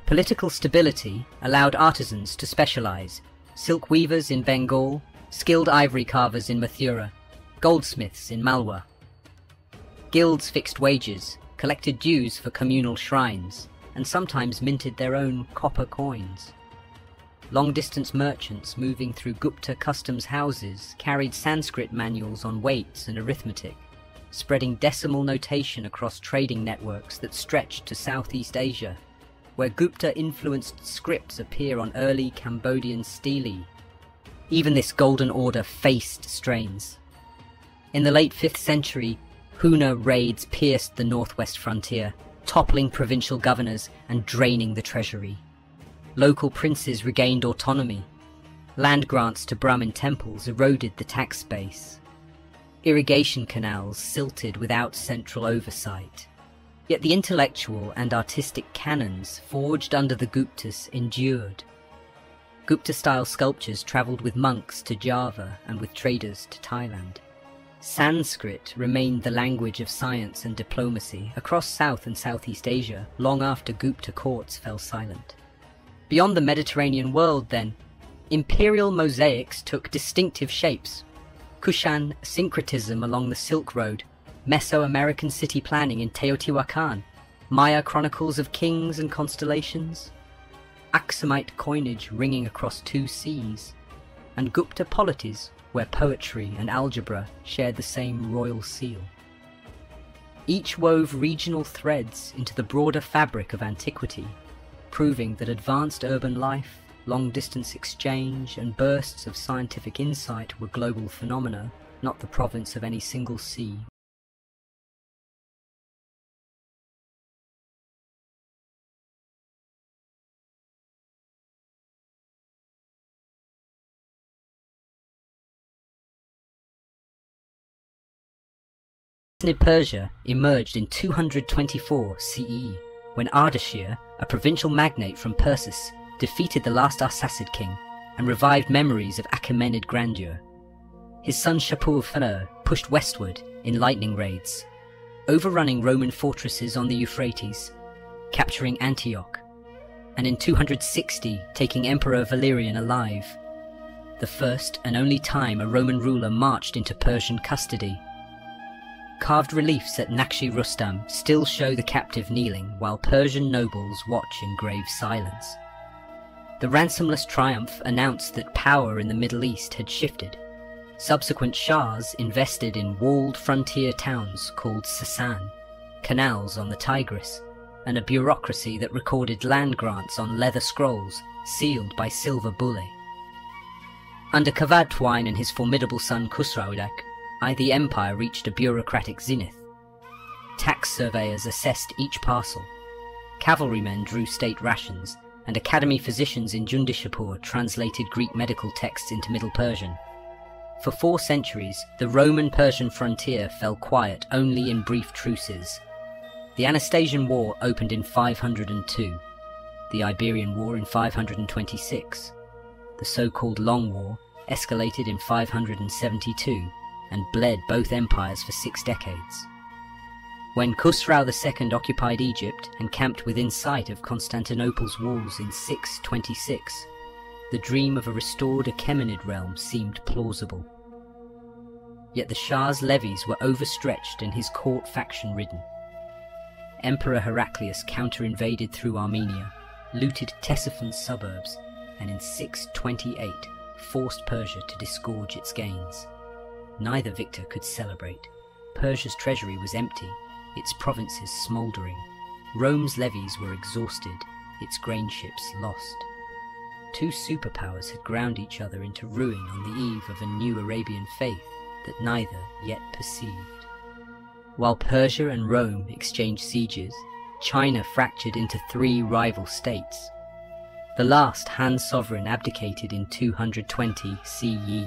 Political stability allowed artisans to specialize: silk weavers in Bengal, skilled ivory carvers in Mathura, goldsmiths in Malwa. Guilds fixed wages, collected dues for communal shrines, and sometimes minted their own copper coins. Long-distance merchants moving through Gupta customs houses carried Sanskrit manuals on weights and arithmetic, spreading decimal notation across trading networks that stretched to Southeast Asia, where Gupta-influenced scripts appear on early Cambodian stelae. Even this golden order faced strains. In the late 5th century, Huna raids pierced the northwest frontier, toppling provincial governors and draining the treasury. Local princes regained autonomy. Land grants to Brahmin temples eroded the tax base. Irrigation canals silted without central oversight. Yet the intellectual and artistic canons forged under the Guptas endured. Gupta-style sculptures travelled with monks to Java and with traders to Thailand. Sanskrit remained the language of science and diplomacy across South and Southeast Asia long after Gupta courts fell silent. Beyond the Mediterranean world, then, imperial mosaics took distinctive shapes. Kushan syncretism along the Silk Road, Mesoamerican city planning in Teotihuacan, Maya chronicles of kings and constellations, Aksumite coinage ringing across 2 seas, and Gupta polities where poetry and algebra shared the same royal seal. Each wove regional threads into the broader fabric of antiquity, proving that advanced urban life, long-distance exchange, and bursts of scientific insight were global phenomena, not the province of any single sea. Persia emerged in 224 CE, when Ardashir, a provincial magnate from Persis, defeated the last Arsacid king and revived memories of Achaemenid grandeur. His son Shapur-Finir pushed westward in lightning raids, overrunning Roman fortresses on the Euphrates, capturing Antioch, and in 260 taking Emperor Valerian alive, the first and only time a Roman ruler marched into Persian custody. Carved reliefs at Nakshi Rustam still show the captive kneeling while Persian nobles watch in grave silence. The ransomless triumph announced that power in the Middle East had shifted. Subsequent shahs invested in walled frontier towns called Sasan, canals on the Tigris, and a bureaucracy that recorded land grants on leather scrolls sealed by silver bullae. Under Kavad Twine and his formidable son Khusraudak, the empire reached a bureaucratic zenith. Tax surveyors assessed each parcel, cavalrymen drew state rations, and academy physicians in Jundishapur translated Greek medical texts into Middle Persian. For 4 centuries, the Roman-Persian frontier fell quiet only in brief truces. The Anastasian War opened in 502, the Iberian War in 526. The so-called Long War escalated in 572, and bled both empires for 6 decades. When Khusrau II occupied Egypt and camped within sight of Constantinople's walls in 626, the dream of a restored Achaemenid realm seemed plausible. Yet the Shah's levies were overstretched and his court faction-ridden. Emperor Heraclius counter-invaded through Armenia, looted Ctesiphon's suburbs, and in 628 forced Persia to disgorge its gains. Neither victor could celebrate. Persia's treasury was empty, its provinces smouldering. Rome's levies were exhausted, its grain ships lost. Two superpowers had ground each other into ruin on the eve of a new Arabian faith that neither yet perceived. While Persia and Rome exchanged sieges, China fractured into three rival states. The last Han sovereign abdicated in 220 CE,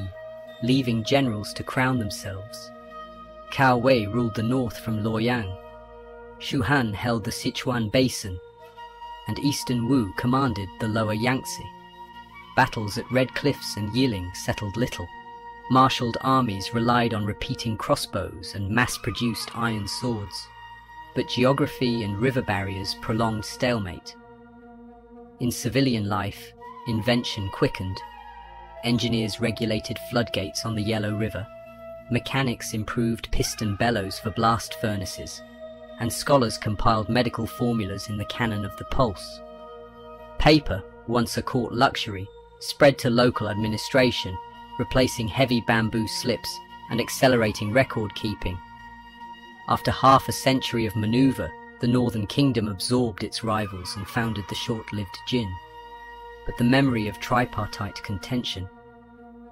leaving generals to crown themselves. Cao Wei ruled the north from Luoyang, Shu Han held the Sichuan Basin, and Eastern Wu commanded the lower Yangtze. Battles at Red Cliffs and Yiling settled little. Marshaled armies relied on repeating crossbows and mass-produced iron swords, but geography and river barriers prolonged stalemate. In civilian life, invention quickened. Engineers regulated floodgates on the Yellow River, mechanics improved piston bellows for blast furnaces, and scholars compiled medical formulas in the canon of the pulse. Paper, once a court luxury, spread to local administration, replacing heavy bamboo slips and accelerating record-keeping. After half a century of maneuver, the Northern Kingdom absorbed its rivals and founded the short-lived Jin. But the memory of tripartite contention,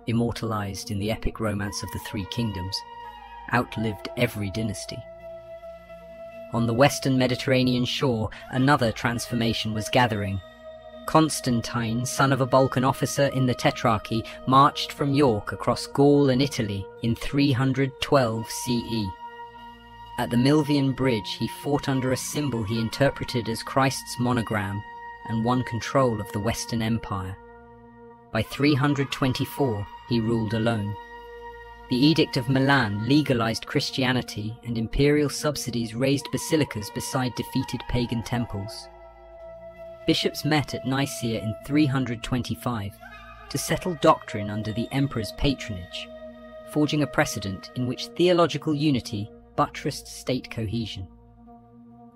immortalized in the epic romance of the Three Kingdoms, outlived every dynasty. On the western Mediterranean shore, another transformation was gathering. Constantine, son of a Balkan officer in the Tetrarchy, marched from York across Gaul and Italy in 312 CE. At the Milvian Bridge, he fought under a symbol he interpreted as Christ's monogram and won control of the Western Empire. By 324, he ruled alone. The Edict of Milan legalized Christianity, and imperial subsidies raised basilicas beside defeated pagan temples. Bishops met at Nicaea in 325 to settle doctrine under the emperor's patronage, forging a precedent in which theological unity buttressed state cohesion.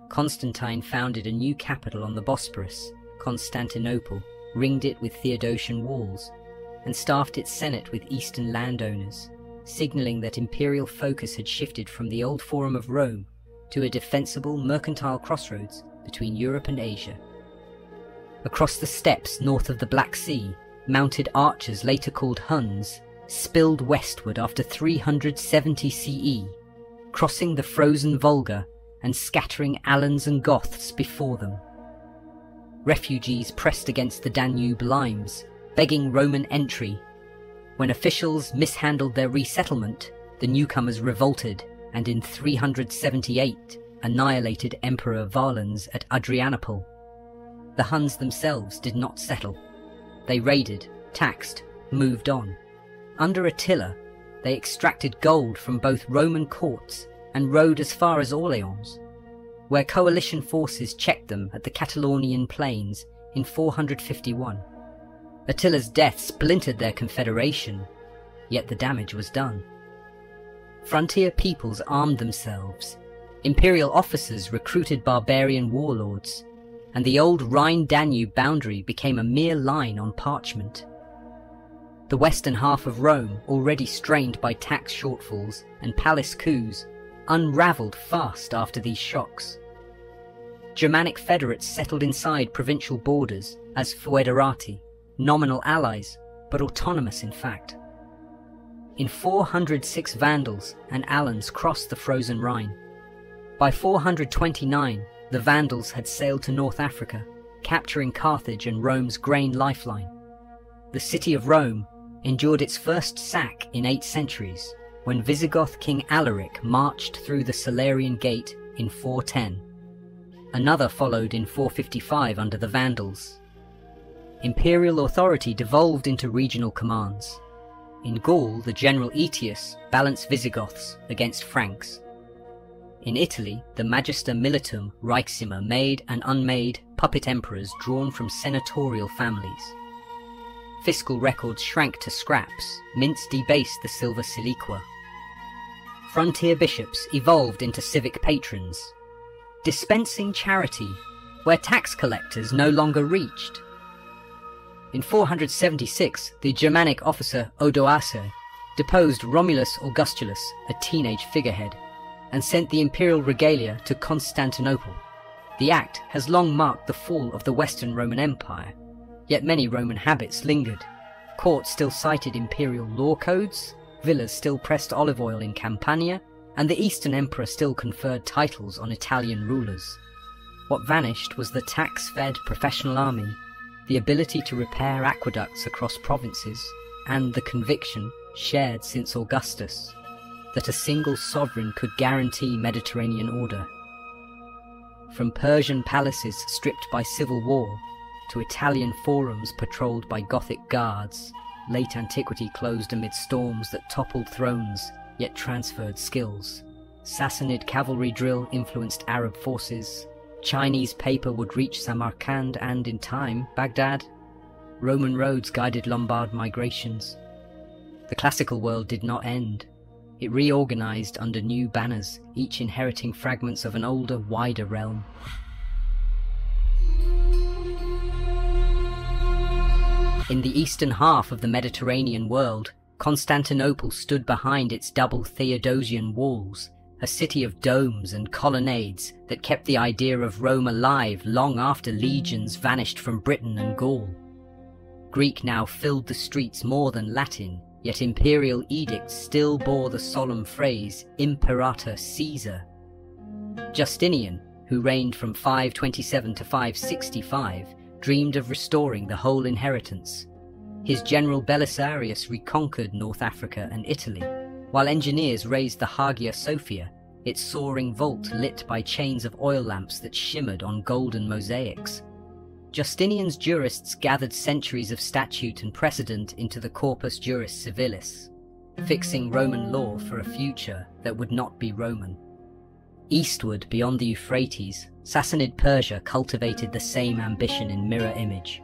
Constantine founded a new capital on the Bosporus, Constantinople, ringed it with Theodosian walls, and staffed its senate with eastern landowners, signalling that imperial focus had shifted from the old Forum of Rome to a defensible mercantile crossroads between Europe and Asia. Across the steppes north of the Black Sea, mounted archers later called Huns spilled westward after 370 CE, crossing the frozen Volga and scattering Alans and Goths before them. Refugees pressed against the Danube limes, begging Roman entry. When officials mishandled their resettlement, the newcomers revolted and in 378 annihilated Emperor Valens at Adrianople. The Huns themselves did not settle. They raided, taxed, moved on. Under Attila, they extracted gold from both Roman courts and rode as far as Orleans, where coalition forces checked them at the Catalonian plains in 451. Attila's death splintered their confederation, yet the damage was done. Frontier peoples armed themselves, imperial officers recruited barbarian warlords, and the old Rhine-Danube boundary became a mere line on parchment. The western half of Rome, already strained by tax shortfalls and palace coups, unravelled fast after these shocks. Germanic federates settled inside provincial borders as foederati, nominal allies, but autonomous in fact. In 406 Vandals and Alans crossed the frozen Rhine. By 429, the Vandals had sailed to North Africa, capturing Carthage and Rome's grain lifeline. The city of Rome endured its first sack in 8 centuries, when Visigoth King Alaric marched through the Salarian Gate in 410. Another followed in 455 under the Vandals. Imperial authority devolved into regional commands. In Gaul, the general Aetius balanced Visigoths against Franks. In Italy, the Magister Militum Reichsima made and unmade puppet emperors drawn from senatorial families. Fiscal records shrank to scraps, mints debased the silver siliqua. Frontier bishops evolved into civic patrons, dispensing charity where tax collectors no longer reached. In 476, the Germanic officer Odoacer deposed Romulus Augustulus, a teenage figurehead. and sent the imperial regalia to Constantinople. The act has long marked the fall of the Western Roman Empire, yet many Roman habits lingered. Courts still cited imperial law codes, villas still pressed olive oil in Campania, and the Eastern Emperor still conferred titles on Italian rulers. What vanished was the tax-fed professional army, the ability to repair aqueducts across provinces, and the conviction, shared since Augustus, that a single sovereign could guarantee Mediterranean order. From Persian palaces stripped by civil war, to Italian forums patrolled by Gothic guards, late antiquity closed amid storms that toppled thrones, yet transferred skills. Sassanid cavalry drill influenced Arab forces. Chinese paper would reach Samarkand and, in time, Baghdad. Roman roads guided Lombard migrations. The classical world did not end. It reorganized under new banners, each inheriting fragments of an older, wider realm. In the eastern half of the Mediterranean world, Constantinople stood behind its double Theodosian walls, a city of domes and colonnades that kept the idea of Rome alive long after legions vanished from Britain and Gaul. Greek now filled the streets more than Latin, yet imperial edicts still bore the solemn phrase Imperator Caesar. Justinian, who reigned from 527 to 565, dreamed of restoring the whole inheritance. His general Belisarius reconquered North Africa and Italy, while engineers raised the Hagia Sophia, its soaring vault lit by chains of oil lamps that shimmered on golden mosaics. Justinian's jurists gathered centuries of statute and precedent into the Corpus Juris Civilis, fixing Roman law for a future that would not be Roman. Eastward, beyond the Euphrates, Sassanid Persia cultivated the same ambition in mirror image.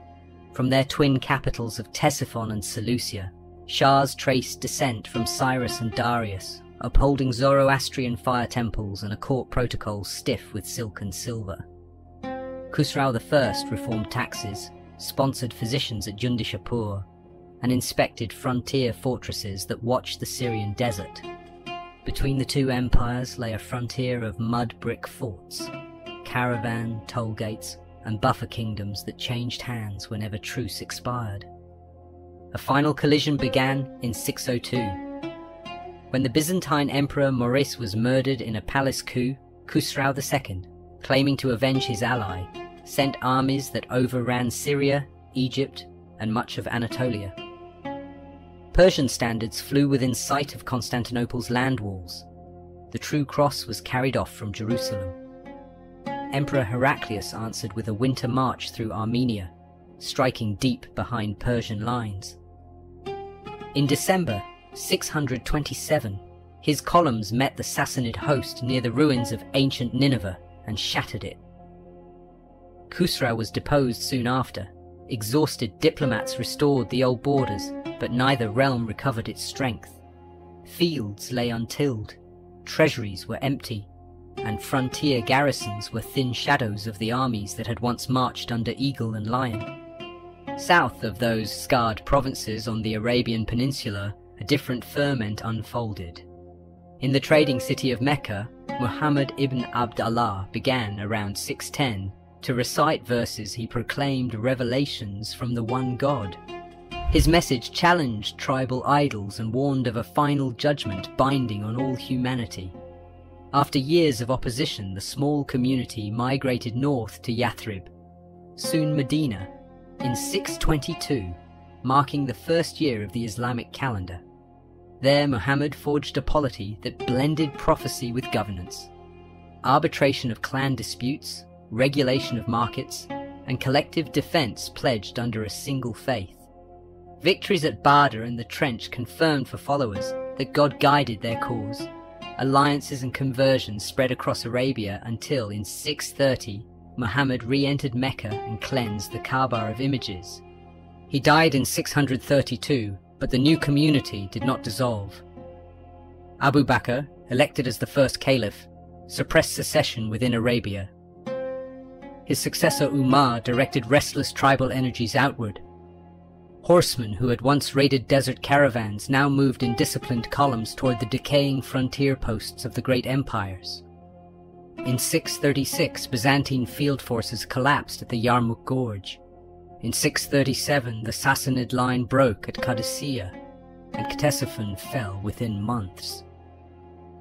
From their twin capitals of Ctesiphon and Seleucia, Shahs traced descent from Cyrus and Darius, upholding Zoroastrian fire temples and a court protocol stiff with silk and silver. Khusrau I reformed taxes, sponsored physicians at Jundishapur, and inspected frontier fortresses that watched the Syrian desert. Between the two empires lay a frontier of mud brick forts, caravan, toll gates, and buffer kingdoms that changed hands whenever truce expired. A final collision began in 602. When the Byzantine Emperor Maurice was murdered in a palace coup, Khusrau II, claiming to avenge his ally, sent armies that overran Syria, Egypt, and much of Anatolia. Persian standards flew within sight of Constantinople's land walls. The true cross was carried off from Jerusalem. Emperor Heraclius answered with a winter march through Armenia, striking deep behind Persian lines. In December 627, his columns met the Sassanid host near the ruins of ancient Nineveh and shattered it. Khusrau was deposed soon after. Exhausted diplomats restored the old borders, but neither realm recovered its strength. Fields lay untilled, treasuries were empty, and frontier garrisons were thin shadows of the armies that had once marched under Eagle and Lion. South of those scarred provinces on the Arabian Peninsula, a different ferment unfolded. In the trading city of Mecca, Muhammad ibn Abd Allah began around 610 to recite verses he proclaimed revelations from the one God. His message challenged tribal idols and warned of a final judgment binding on all humanity. After years of opposition, the small community migrated north to Yathrib, soon Medina, in 622, marking the first year of the Islamic calendar. There Muhammad forged a polity that blended prophecy with governance, arbitration of clan disputes, regulation of markets, and collective defense pledged under a single faith. Victories at Badr and the Trench confirmed for followers that God guided their cause. Alliances and conversions spread across Arabia until, in 630, Muhammad re-entered Mecca and cleansed the Kaaba of images. He died in 632, but the new community did not dissolve. Abu Bakr, elected as the first caliph, suppressed secession within Arabia. His successor Umar directed restless tribal energies outward. Horsemen who had once raided desert caravans now moved in disciplined columns toward the decaying frontier posts of the great empires. In 636, Byzantine field forces collapsed at the Yarmouk Gorge. In 637, the Sassanid line broke at Qadisiyah, and Ctesiphon fell within months.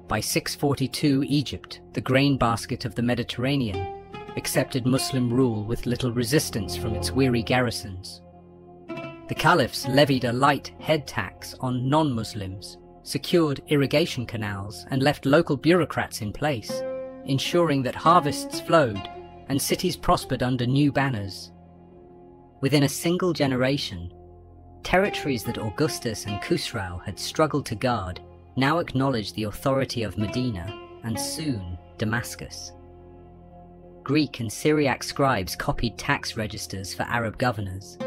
By 642, Egypt, the grain basket of the Mediterranean, accepted Muslim rule with little resistance from its weary garrisons. The caliphs levied a light head tax on non-Muslims, secured irrigation canals, and left local bureaucrats in place, ensuring that harvests flowed and cities prospered under new banners. Within a single generation, territories that Augustus and Khusrau had struggled to guard now acknowledged the authority of Medina and soon Damascus. Greek and Syriac scribes copied tax registers for Arab governors.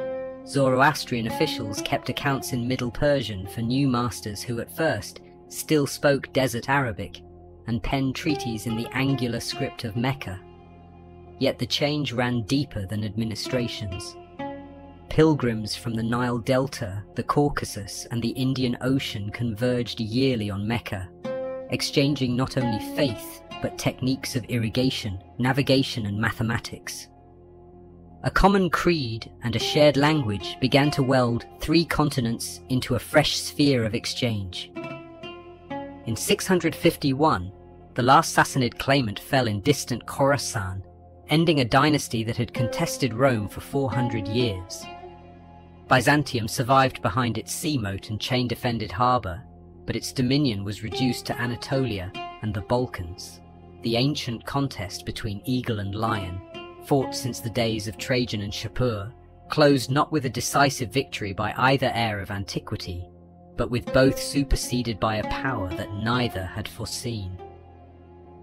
Zoroastrian officials kept accounts in Middle Persian for new masters who at first still spoke desert Arabic and penned treaties in the angular script of Mecca. Yet the change ran deeper than administrations. Pilgrims from the Nile Delta, the Caucasus, and the Indian Ocean converged yearly on Mecca, exchanging not only faith, but techniques of irrigation, navigation, and mathematics. A common creed and a shared language began to weld 3 continents into a fresh sphere of exchange. In 651, the last Sassanid claimant fell in distant Khorasan, ending a dynasty that had contested Rome for 400 years. Byzantium survived behind its sea moat and chain-defended harbour, but its dominion was reduced to Anatolia and the Balkans. The ancient contest between eagle and lion, fought since the days of Trajan and Shapur, closed not with a decisive victory by either heir of antiquity, but with both superseded by a power that neither had foreseen.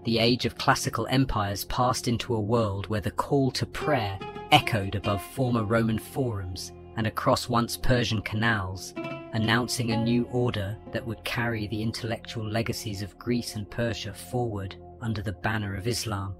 The age of classical empires passed into a world where the call to prayer echoed above former Roman forums and across once Persian canals, announcing a new order that would carry the intellectual legacies of Greece and Persia forward under the banner of Islam.